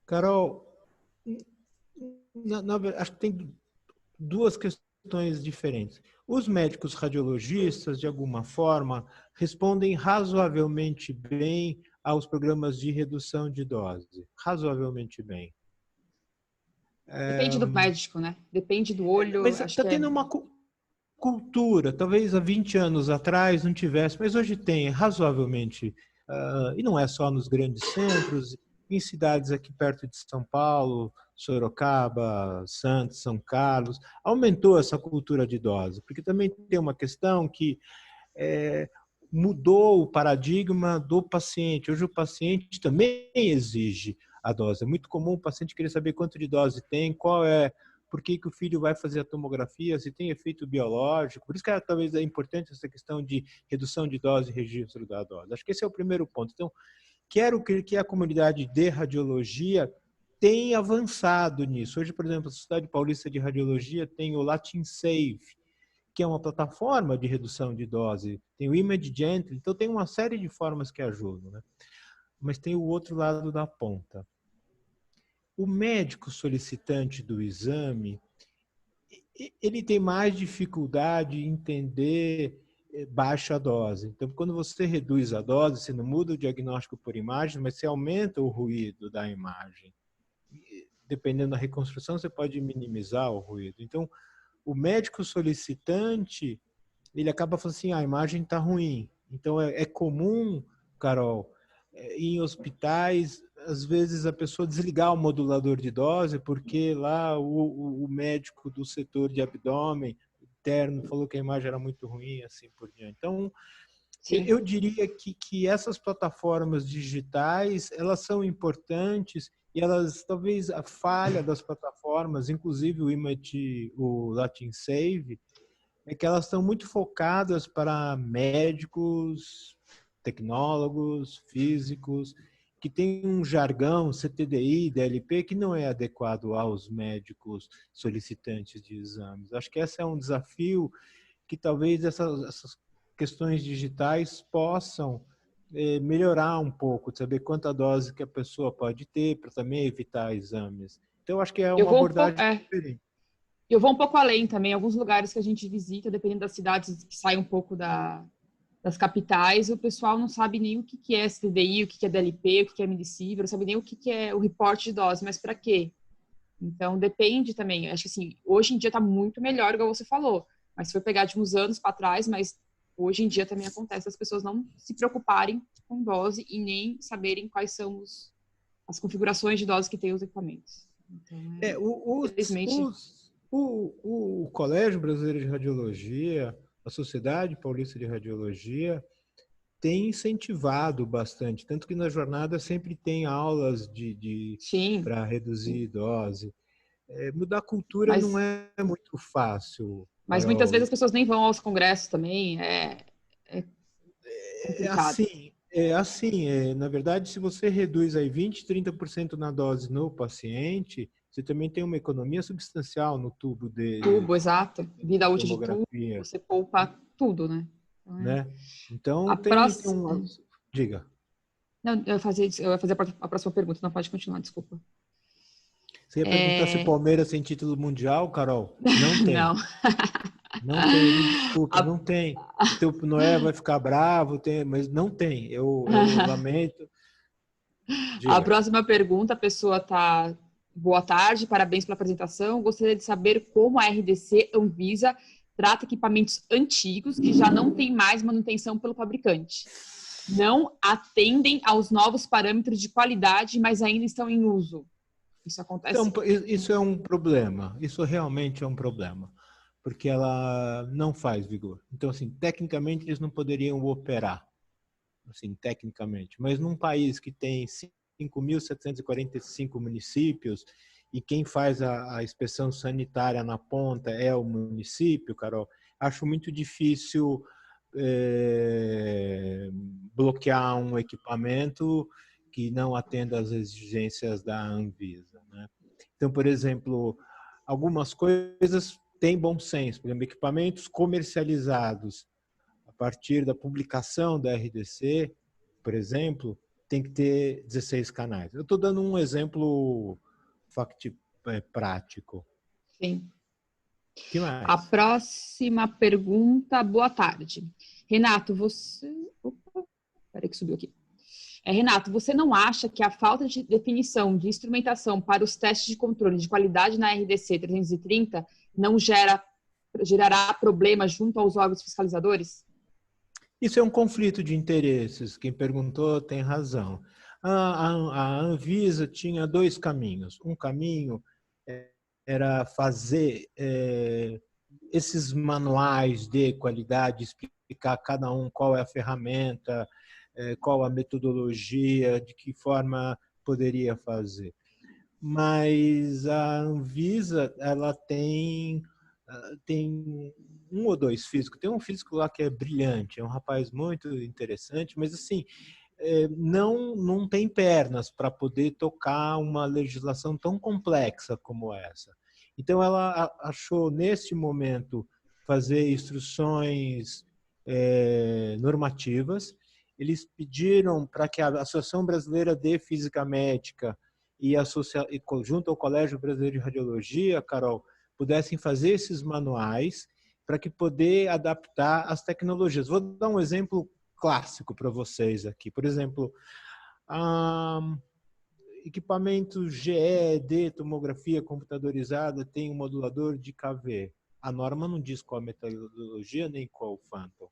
S2: Carol, acho que tem duas questões diferentes. Os médicos radiologistas, de alguma forma, respondem razoavelmente bem aos programas de redução de dose. Razoavelmente bem.
S3: Depende do médico, né? Depende do olho.
S2: Mas
S3: Acho
S2: está
S3: que
S2: tendo uma cultura, talvez há 20 anos atrás não tivesse, mas hoje tem razoavelmente, e não é só nos grandes centros, em cidades aqui perto de São Paulo, Sorocaba, Santos, São Carlos, aumentou essa cultura de dose, porque também tem uma questão que mudou o paradigma do paciente. Hoje o paciente também exige a dose. É muito comum o paciente querer saber quanto de dose tem, qual é, por que o filho vai fazer a tomografia, se tem efeito biológico. Por isso que talvez é importante essa questão de redução de dose e registro da dose. Acho que esse é o primeiro ponto. Então, quero que a comunidade de radiologia tenha avançado nisso. Hoje, por exemplo, a Sociedade Paulista de Radiologia tem o Latin Save, que é uma plataforma de redução de dose, tem o Image Gently, então tem uma série de formas que ajudam, né? Mas tem o outro lado da ponta. O médico solicitante do exame, ele tem mais dificuldade em entender baixa dose. Então, quando você reduz a dose, você não muda o diagnóstico por imagem, mas você aumenta o ruído da imagem. Dependendo da reconstrução, você pode minimizar o ruído. Então, o médico solicitante, ele acaba falando assim, a imagem está ruim. Então, é comum, Carol, em hospitais, às vezes a pessoa desligar o modulador de dose, porque lá o médico do setor de abdômen interno falou que a imagem era muito ruim, assim por diante. Então, sim, eu diria que essas plataformas digitais, elas são importantes e elas, talvez a falha das plataformas, inclusive o Image, o Latin Save, é que elas estão muito focadas para médicos, tecnólogos, físicos, que tem um jargão CTDI, DLP, que não é adequado aos médicos solicitantes de exames. Acho que esse é um desafio que talvez essas questões digitais possam melhorar um pouco, de saber quanta dose que a pessoa pode ter, para também evitar exames. Então, acho que é uma abordagem diferente.
S3: Eu vou um pouco além também. Alguns lugares que a gente visita, dependendo das cidades que saem um pouco das capitais, o pessoal não sabe nem o que é STDI, o que é DLP, o que é Midsievert, não sabe nem o que é o reporte de dose, mas para quê? Então, depende também. Acho que assim, hoje em dia está muito melhor, igual você falou. Mas se for pegar de uns anos para trás, mas hoje em dia também acontece as pessoas não se preocuparem com dose e nem saberem quais são as configurações de dose que tem os equipamentos. Então, infelizmente...
S2: O Colégio Brasileiro de Radiologia, a Sociedade Paulista de Radiologia, tem incentivado bastante, tanto que na jornada sempre tem aulas para reduzir dose. Mudar a cultura não é muito fácil.
S3: Mas muitas vezes as pessoas nem vão aos congressos também, complicado.
S2: Na verdade, se você reduz aí 20%, 30% na dose no paciente, você também tem uma economia substancial no tubo dele.
S3: Tubo, exato. Vida útil de tubo, você poupa tudo, né?
S2: Então, Diga.
S3: Não, eu ia fazer a próxima pergunta, não pode continuar, desculpa.
S2: Você ia perguntar se o Palmeiras tem título mundial, Carol? Não tem.
S3: Não.
S2: Não tem, me desculpe, não tem. O teu Noé vai ficar bravo, mas não tem. Eu lamento. Diga.
S3: A próxima pergunta, a pessoa está... Boa tarde, parabéns pela apresentação. Gostaria de saber como a RDC Anvisa trata equipamentos antigos que já não têm mais manutenção pelo fabricante. Não atendem aos novos parâmetros de qualidade, mas ainda estão em uso. Isso acontece?
S2: Então, isso é um problema. Isso realmente é um problema. Porque ela não faz vigor. Então, assim, tecnicamente, eles não poderiam operar. Assim, tecnicamente. Mas num país que tem 5.745 municípios e quem faz a inspeção sanitária na ponta é o município, Carol, acho muito difícil bloquear um equipamento que não atenda às exigências da Anvisa, né? Então, por exemplo, algumas coisas têm bom senso. Por exemplo, equipamentos comercializados a partir da publicação da RDC, por exemplo, tem que ter 16 canais. Eu estou dando um exemplo prático.
S3: Sim.
S2: Que mais?
S3: A próxima pergunta, boa tarde. Renato, Opa, peraí que subiu aqui. Renato, você não acha que a falta de definição de instrumentação para os testes de controle de qualidade na RDC 330 não gerará problemas junto aos órgãos fiscalizadores?
S2: Isso é um conflito de interesses. Quem perguntou tem razão. A Anvisa tinha dois caminhos. Um caminho era fazer esses manuais de qualidade, explicar cada um qual é a ferramenta, qual a metodologia, de que forma poderia fazer. Mas a Anvisa, ela tem um ou dois físicos. Tem um físico lá que é brilhante, é um rapaz muito interessante, mas assim, não tem pernas para poder tocar uma legislação tão complexa como essa. Então, ela achou, neste momento, fazer instruções normativas. Eles pediram para que a Associação Brasileira de Física Médica e junto ao Colégio Brasileiro de Radiologia, Carol, pudessem fazer esses manuais para que poder adaptar as tecnologias. Vou dar um exemplo clássico para vocês aqui. Por exemplo, equipamento GE, tomografia computadorizada, tem um modulador de KV. A norma não diz qual a metodologia nem qual o Phantom.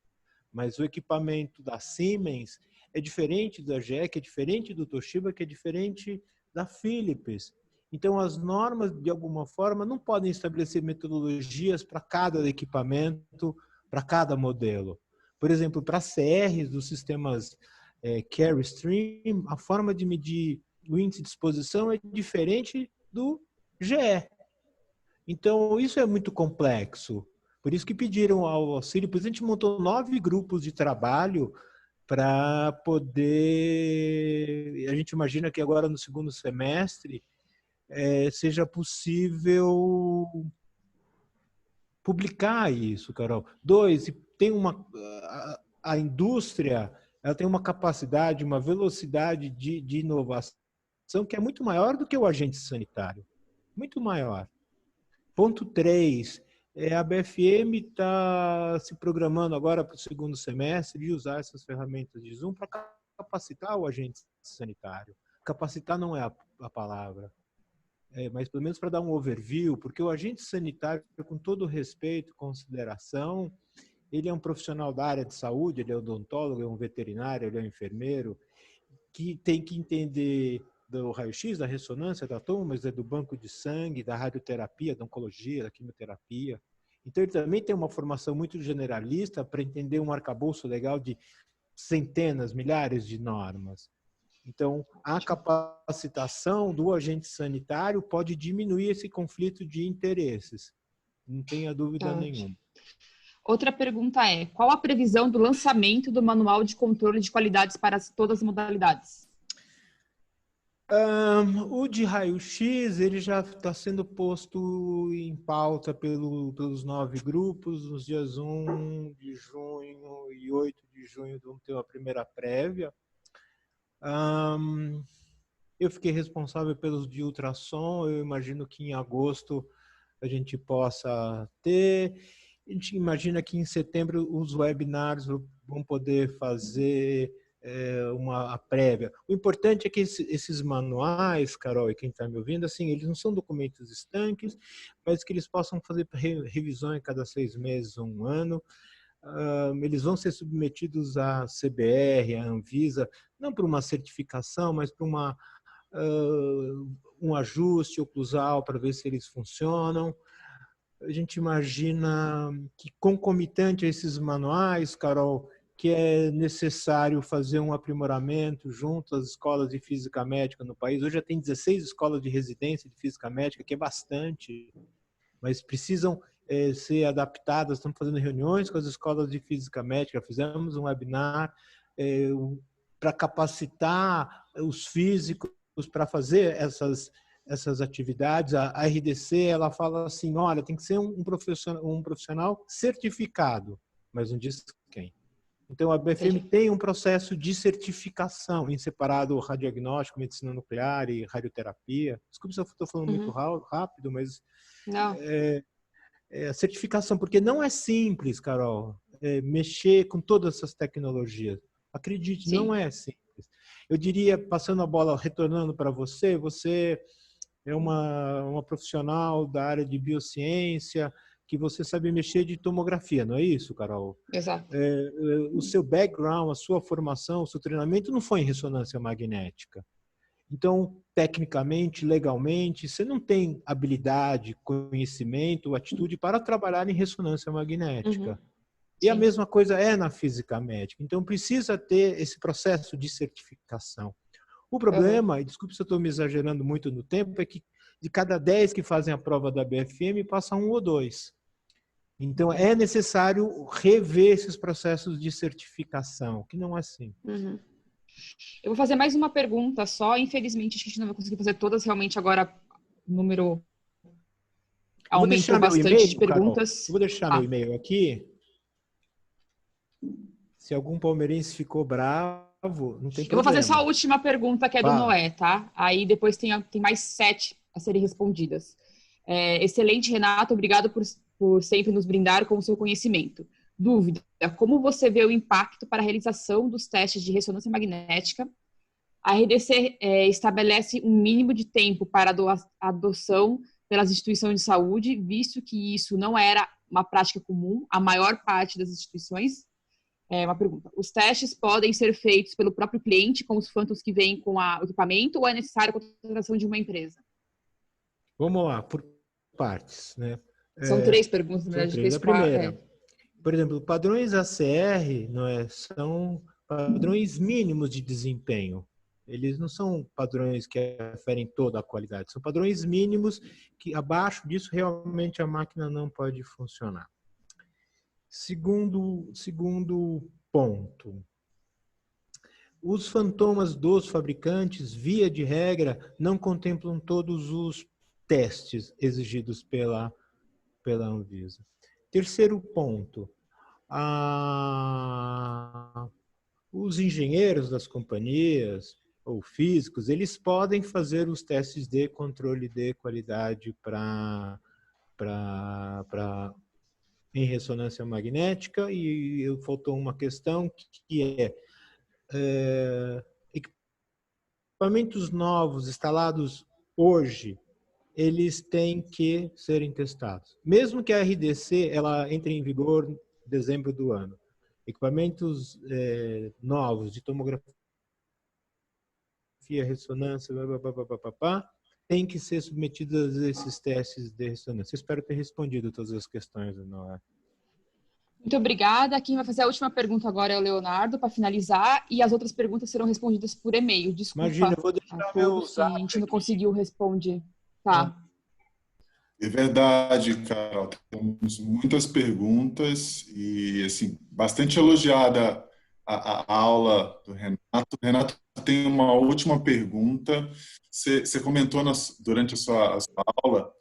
S2: Mas o equipamento da Siemens é diferente da GE, que é diferente do Toshiba, que é diferente da Philips. Então, as normas, de alguma forma, não podem estabelecer metodologias para cada equipamento, para cada modelo. Por exemplo, para CRs dos sistemas Carry Stream, a forma de medir o índice de exposição é diferente do GE. Então, isso é muito complexo. Por isso que pediram ao auxílio, por isso a gente montou 9 grupos de trabalho para poder... A gente imagina que agora no segundo semestre seja possível publicar isso, Carol. 2, tem a indústria, ela tem uma capacidade, uma velocidade de inovação que é muito maior do que o agente sanitário. Muito maior. Ponto 3, a BFM está se programando agora para o segundo semestre de usar essas ferramentas de Zoom para capacitar o agente sanitário. Capacitar não é a palavra, mas pelo menos para dar um overview, porque o agente sanitário, com todo respeito e consideração, ele é um profissional da área de saúde, ele é odontólogo, é um veterinário, ele é um enfermeiro, que tem que entender do raio-x, da ressonância, da toma, mas do banco de sangue, da radioterapia, da oncologia, da quimioterapia. Então, ele também tem uma formação muito generalista para entender um arcabouço legal de centenas, milhares de normas. Então, a capacitação do agente sanitário pode diminuir esse conflito de interesses. Não tenha dúvida nenhuma.
S3: Outra pergunta é, qual a previsão do lançamento do Manual de Controle de Qualidades para todas as modalidades?
S2: O de raio-x, ele já está sendo posto em pauta pelos 9 grupos. Nos dias 1 de junho e 8 de junho vamos ter uma primeira prévia. Eu fiquei responsável pelos de ultrassom. Eu imagino que em agosto a gente possa ter. A gente imagina que em setembro os webinars vão poder fazer uma prévia. O importante é que esses manuais, Carol, e quem está me ouvindo, assim, eles não são documentos estanques, mas que eles possam fazer revisões cada 6 meses ou 1 ano. Eles vão ser submetidos à CBR, à Anvisa, não para uma certificação, mas para um ajuste oclusal para ver se eles funcionam. A gente imagina que, concomitante a esses manuais, Carol, que é necessário fazer um aprimoramento junto às escolas de física médica no país. Hoje já tem 16 escolas de residência de física médica, que é bastante, mas precisam ser adaptadas. Estamos fazendo reuniões com as escolas de física médica, fizemos um webinar para capacitar os físicos para fazer essas atividades. A RDC, ela fala assim, olha, tem que ser um profissional certificado, mas não diz quem. Então, a BFM tem um processo de certificação em separado radiodiagnóstico, medicina nuclear e radioterapia. Desculpe se eu estou falando muito rápido, mas
S3: Não.
S2: a certificação, porque não é simples, Carol, mexer com todas essas tecnologias. Acredite,
S3: Sim.
S2: não é simples. Eu diria, passando a bola, retornando para você, você é uma profissional da área de biociência, que você sabe mexer de tomografia, não é isso, Carol?
S3: Exato.
S2: O seu background, a sua formação, o seu treinamento não foi em ressonância magnética. Então, tecnicamente, legalmente, você não tem habilidade, conhecimento, atitude para trabalhar em ressonância magnética. E a mesma coisa é na física médica. Então, precisa ter esse processo de certificação. O problema, e desculpe se eu estou me exagerando muito no tempo, é que de cada 10 que fazem a prova da BFM, passa 1 ou 2. Então, é necessário rever esses processos de certificação, que não é assim.
S3: Eu vou fazer mais uma pergunta só. Infelizmente, a gente não vai conseguir fazer todas. Realmente, agora o número aumentou bastante de perguntas.
S2: Carol, eu vou deixar meu e-mail aqui. Se algum palmeirense ficou bravo, não tem problema.
S3: Eu vou fazer só a última pergunta, que é do Noé, tá? Aí depois tem mais 7 a serem respondidas. Excelente, Renato. Obrigado por sempre nos brindar com o seu conhecimento. Dúvida: como você vê o impacto para a realização dos testes de ressonância magnética? A RDC estabelece um mínimo de tempo para a adoção pelas instituições de saúde, visto que isso não era uma prática comum, a maior parte das instituições. Uma pergunta: os testes podem ser feitos pelo próprio cliente, com os phantoms que vêm com o equipamento, ou é necessário a contratação de uma empresa?
S2: Vamos lá, por partes, né?
S3: São 3 perguntas, na verdade.
S2: São 3. A primeira, por exemplo, padrões ACR são padrões mínimos de desempenho. Eles não são padrões que referem toda a qualidade, são padrões mínimos que abaixo disso realmente a máquina não pode funcionar. Segundo ponto, os fantomas dos fabricantes, via de regra, não contemplam todos os testes exigidos pela Anvisa. Terceiro ponto, os engenheiros das companhias ou físicos, eles podem fazer os testes de controle de qualidade em ressonância magnética, e faltou uma questão que equipamentos novos instalados hoje, eles têm que serem testados. Mesmo que a RDC ela entre em vigor em dezembro do ano, equipamentos novos de tomografia, ressonância, têm que ser submetidos a esses testes de ressonância. Espero ter respondido todas as questões, Noé.
S3: Muito obrigada. Quem vai fazer a última pergunta agora é o Leonardo, para finalizar, e as outras perguntas serão respondidas por e-mail. Desculpa.
S2: Imagina, eu vou deixar
S3: a todos que a gente não conseguiu responder. Tá.
S1: É verdade, Carol. Temos muitas perguntas e, assim, bastante elogiada a aula do Renato. Renato, tem uma última pergunta. Você comentou durante a sua aula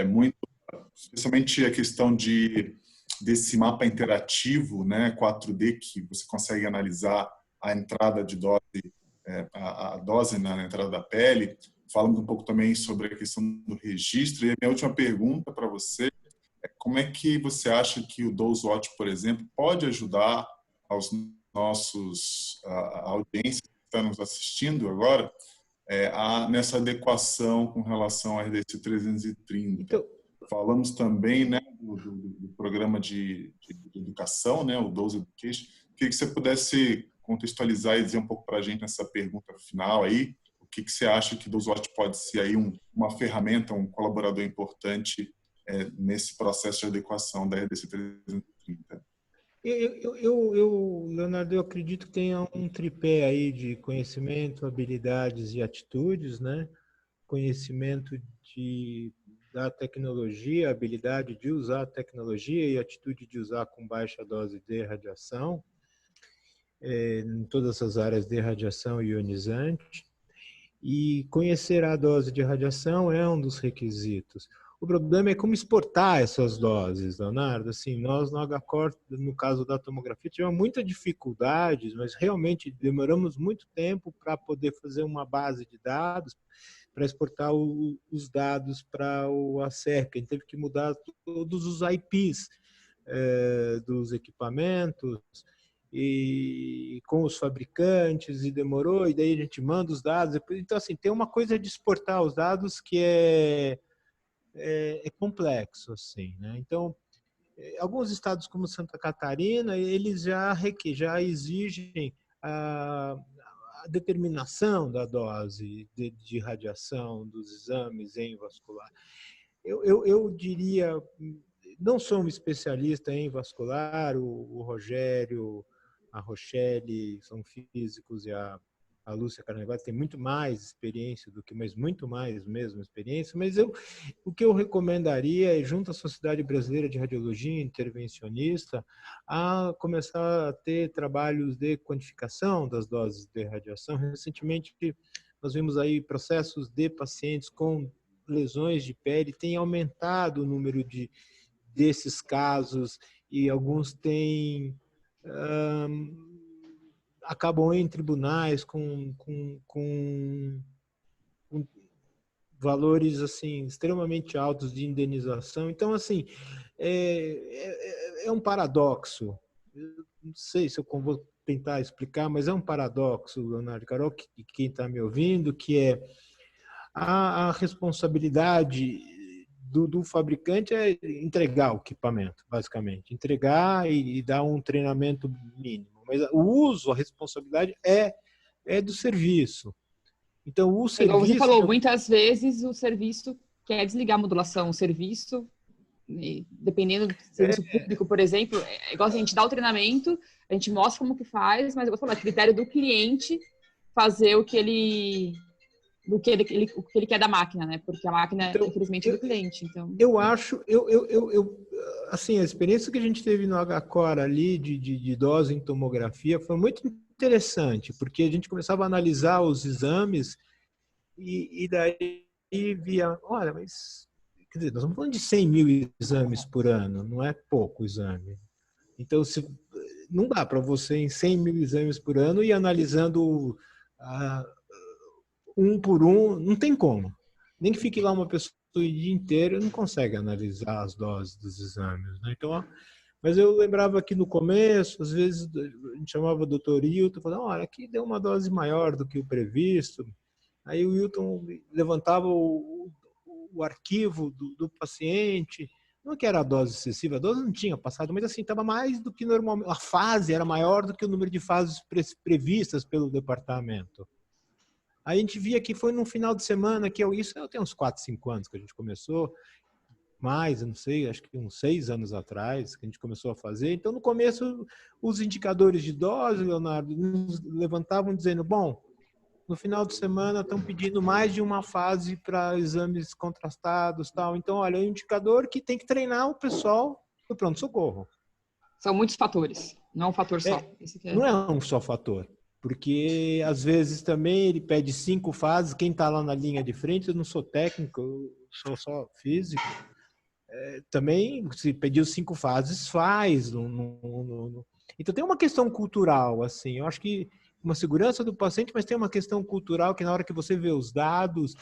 S1: muito, especialmente a questão desse mapa interativo, né, 4D, que você consegue analisar a entrada de dose, a dose na entrada da pele. Falando um pouco também sobre a questão do registro. E a minha última pergunta para você é como é que você acha que o DoseWatch, por exemplo, pode ajudar aos nossos a audiência que está nos assistindo agora nessa adequação com relação à RDC 330. Então, falamos também, né, do programa de educação, né, o Dose Education. Queria que você pudesse contextualizar e dizer um pouco para a gente nessa pergunta final aí. O que você acha que o DoseWatch pode ser aí uma ferramenta, um colaborador importante nesse processo de adequação da RDC 330?
S2: Leonardo, eu acredito que tenha um tripé aí de conhecimento, habilidades e atitudes, né? Conhecimento da tecnologia, habilidade de usar a tecnologia e atitude de usar com baixa dose de radiação, em todas as áreas de radiação ionizante. E conhecer a dose de radiação é um dos requisitos. O problema é como exportar essas doses, Leonardo. Assim, nós no HCOR, no caso da tomografia, tivemos muitas dificuldades, mas realmente demoramos muito tempo para poder fazer uma base de dados, para exportar os dados para o ACERC. A gente teve que mudar todos os IPs dos equipamentos, e com os fabricantes, e demorou, e daí a gente manda os dados. Então, assim, tem uma coisa de exportar os dados que é complexo, assim, né? Então, alguns estados como Santa Catarina, eles já exigem a determinação da dose de radiação dos exames em vascular. Eu diria, não sou um especialista em vascular, o Rogério, a Rochelle são físicos, e a Lúcia Carnevale tem muito mais experiência do que, mas muito mais mesmo experiência, mas o que eu recomendaria é, junto à Sociedade Brasileira de Radiologia Intervencionista, a começar a ter trabalhos de quantificação das doses de radiação. Recentemente, nós vimos aí processos de pacientes com lesões de pele, tem aumentado o número desses casos, e alguns têm acabam em tribunais com valores assim extremamente altos de indenização. Então, assim, é um paradoxo. Eu não sei se eu vou tentar explicar, mas é um paradoxo, Leonardo Carol, e quem está me ouvindo, que é a responsabilidade do fabricante é entregar o equipamento, basicamente. Entregar e dar um treinamento mínimo. Mas o uso, a responsabilidade é do serviço. Então, o serviço...
S3: Igual você falou, muitas vezes o serviço quer desligar a modulação. O serviço, dependendo do serviço público, por exemplo, é igual a gente dá o treinamento, a gente mostra como que faz, mas eu vou falar, é critério do cliente fazer o que ele quer da máquina, né? Porque a máquina, então, infelizmente, é do cliente. Então,
S2: eu acho, assim, a experiência que a gente teve no HCOR ali de dose em tomografia foi muito interessante, porque a gente começava a analisar os exames e daí via, olha, mas quer dizer, nós estamos falando de 100 mil exames por ano, não é pouco exame. Então, não dá para você, em 100 mil exames por ano, ir analisando um por um, não tem como. Nem que fique lá uma pessoa o dia inteiro, não consegue analisar as doses dos exames, né? Então, mas eu lembrava que no começo, às vezes, a gente chamava o doutor Hilton, falava, olha, aqui deu uma dose maior do que o previsto. Aí o Hilton levantava o arquivo do paciente, não que era a dose excessiva, a dose não tinha passado, mas assim, estava mais do que normalmente, a fase era maior do que o número de fases previstas pelo departamento. Aí a gente via que foi no final de semana, que isso eu tenho uns 4, 5 anos que a gente começou, mais, eu não sei, acho que uns 6 anos atrás que a gente começou a fazer. Então, no começo, os indicadores de dose, Leonardo, nos levantavam dizendo, bom, no final de semana estão pedindo mais de uma fase para exames contrastados, tal. Então, olha, é um indicador que tem que treinar o pessoal do pronto-socorro.
S3: São muitos fatores, não é um fator só.
S2: Não é um só fator. Porque, às vezes, também ele pede 5 fases. Quem está lá na linha de frente, eu não sou técnico, eu sou só físico. Também, se pediu 5 fases, faz. Então, tem uma questão cultural, assim. Eu acho que uma segurança do paciente, mas tem uma questão cultural que, na hora que você vê os dados,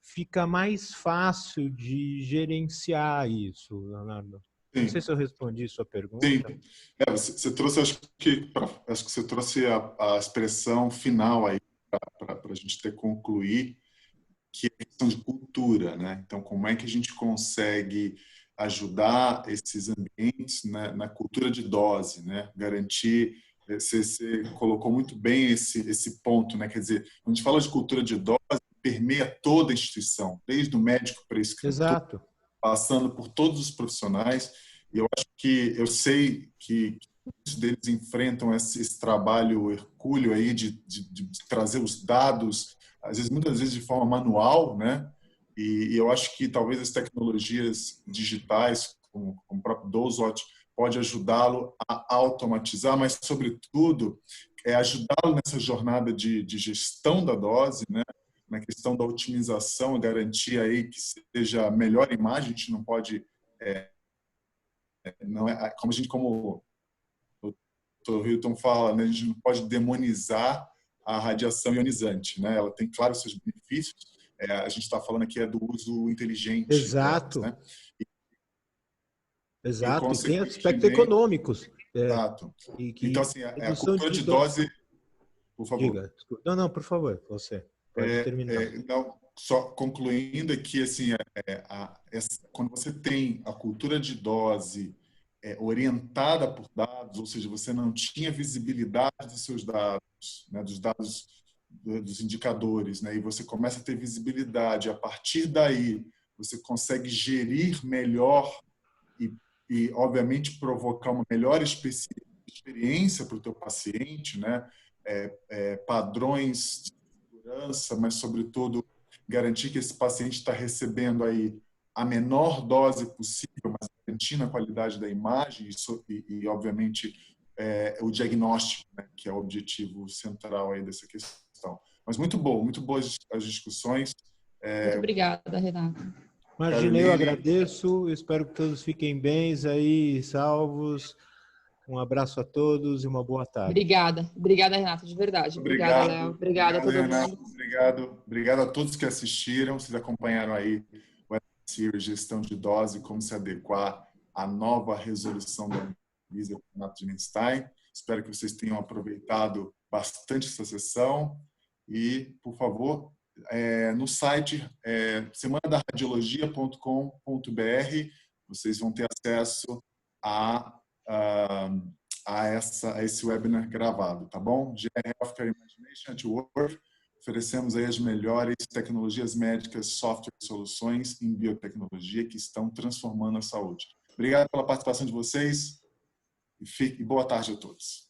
S2: fica mais fácil de gerenciar isso, Leonardo. Sim. Não sei se eu respondi sua pergunta.
S1: Sim. Você trouxe, acho que você trouxe a expressão final aí para a gente ter concluir, que é a questão de cultura, né? Então, como é que a gente consegue ajudar esses ambientes, né, na cultura de dose, né? Garantir, você colocou muito bem esse ponto, né? Quer dizer, quando a gente fala de cultura de dose, permeia toda a instituição, desde o médico prescritor,
S2: exato,
S1: passando por todos os profissionais. E eu acho que, eu sei que muitos deles enfrentam esse trabalho hercúleo aí de trazer os dados, muitas vezes de forma manual, né? E eu acho que talvez as tecnologias digitais, como o próprio Dosot, pode ajudá-lo a automatizar, mas, sobretudo, ajudá-lo nessa jornada de gestão da dose, né? na questão da otimização, garantir aí que seja a melhor imagem. A gente não pode, não é, como o Dr. Hilton fala, né, a gente não pode demonizar a radiação ionizante, né? Ela tem, claro, seus benefícios. A gente está falando aqui do uso inteligente
S2: Exato.
S1: delas, né?
S2: Exato, e tem aspectos econômicos.
S1: Exato. Então, assim, a cultura de dose... Por favor.
S2: Diga. Não, por favor, você pode terminar.
S1: Então, só concluindo aqui, assim, quando você tem a cultura de dose orientada por dados, ou seja, você não tinha visibilidade dos seus dados, né, dos dados dos indicadores, né, e você começa a ter visibilidade, a partir daí você consegue gerir melhor e obviamente, provocar uma melhor experiência para o teu paciente, né? Padrões de segurança, mas, sobretudo, garantir que esse paciente está recebendo aí a menor dose possível, mas garantindo a qualidade da imagem e obviamente, o diagnóstico, né? Que é o objetivo central aí dessa questão. Mas muito boas as discussões.
S3: Muito obrigada, Renato.
S2: Imagina, eu agradeço, espero que todos fiquem bem aí, salvos. Um abraço a todos e uma boa tarde.
S3: Obrigada, Renato, de verdade. Obrigada, Léo. Obrigada a todo mundo.
S1: Obrigado a todos que assistiram, vocês acompanharam aí o Series Gestão de Dose, como se adequar à nova resolução da Anvisa com Renato Dimenstein. Espero que vocês tenham aproveitado bastante essa sessão e, por favor, no site semanadaradiologia.com.br vocês vão ter acesso a esse webinar gravado, tá bom? GE Healthcare Imagination at Work. Oferecemos aí as melhores tecnologias médicas, software e soluções em biotecnologia que estão transformando a saúde. Obrigado pela participação de vocês e boa tarde a todos.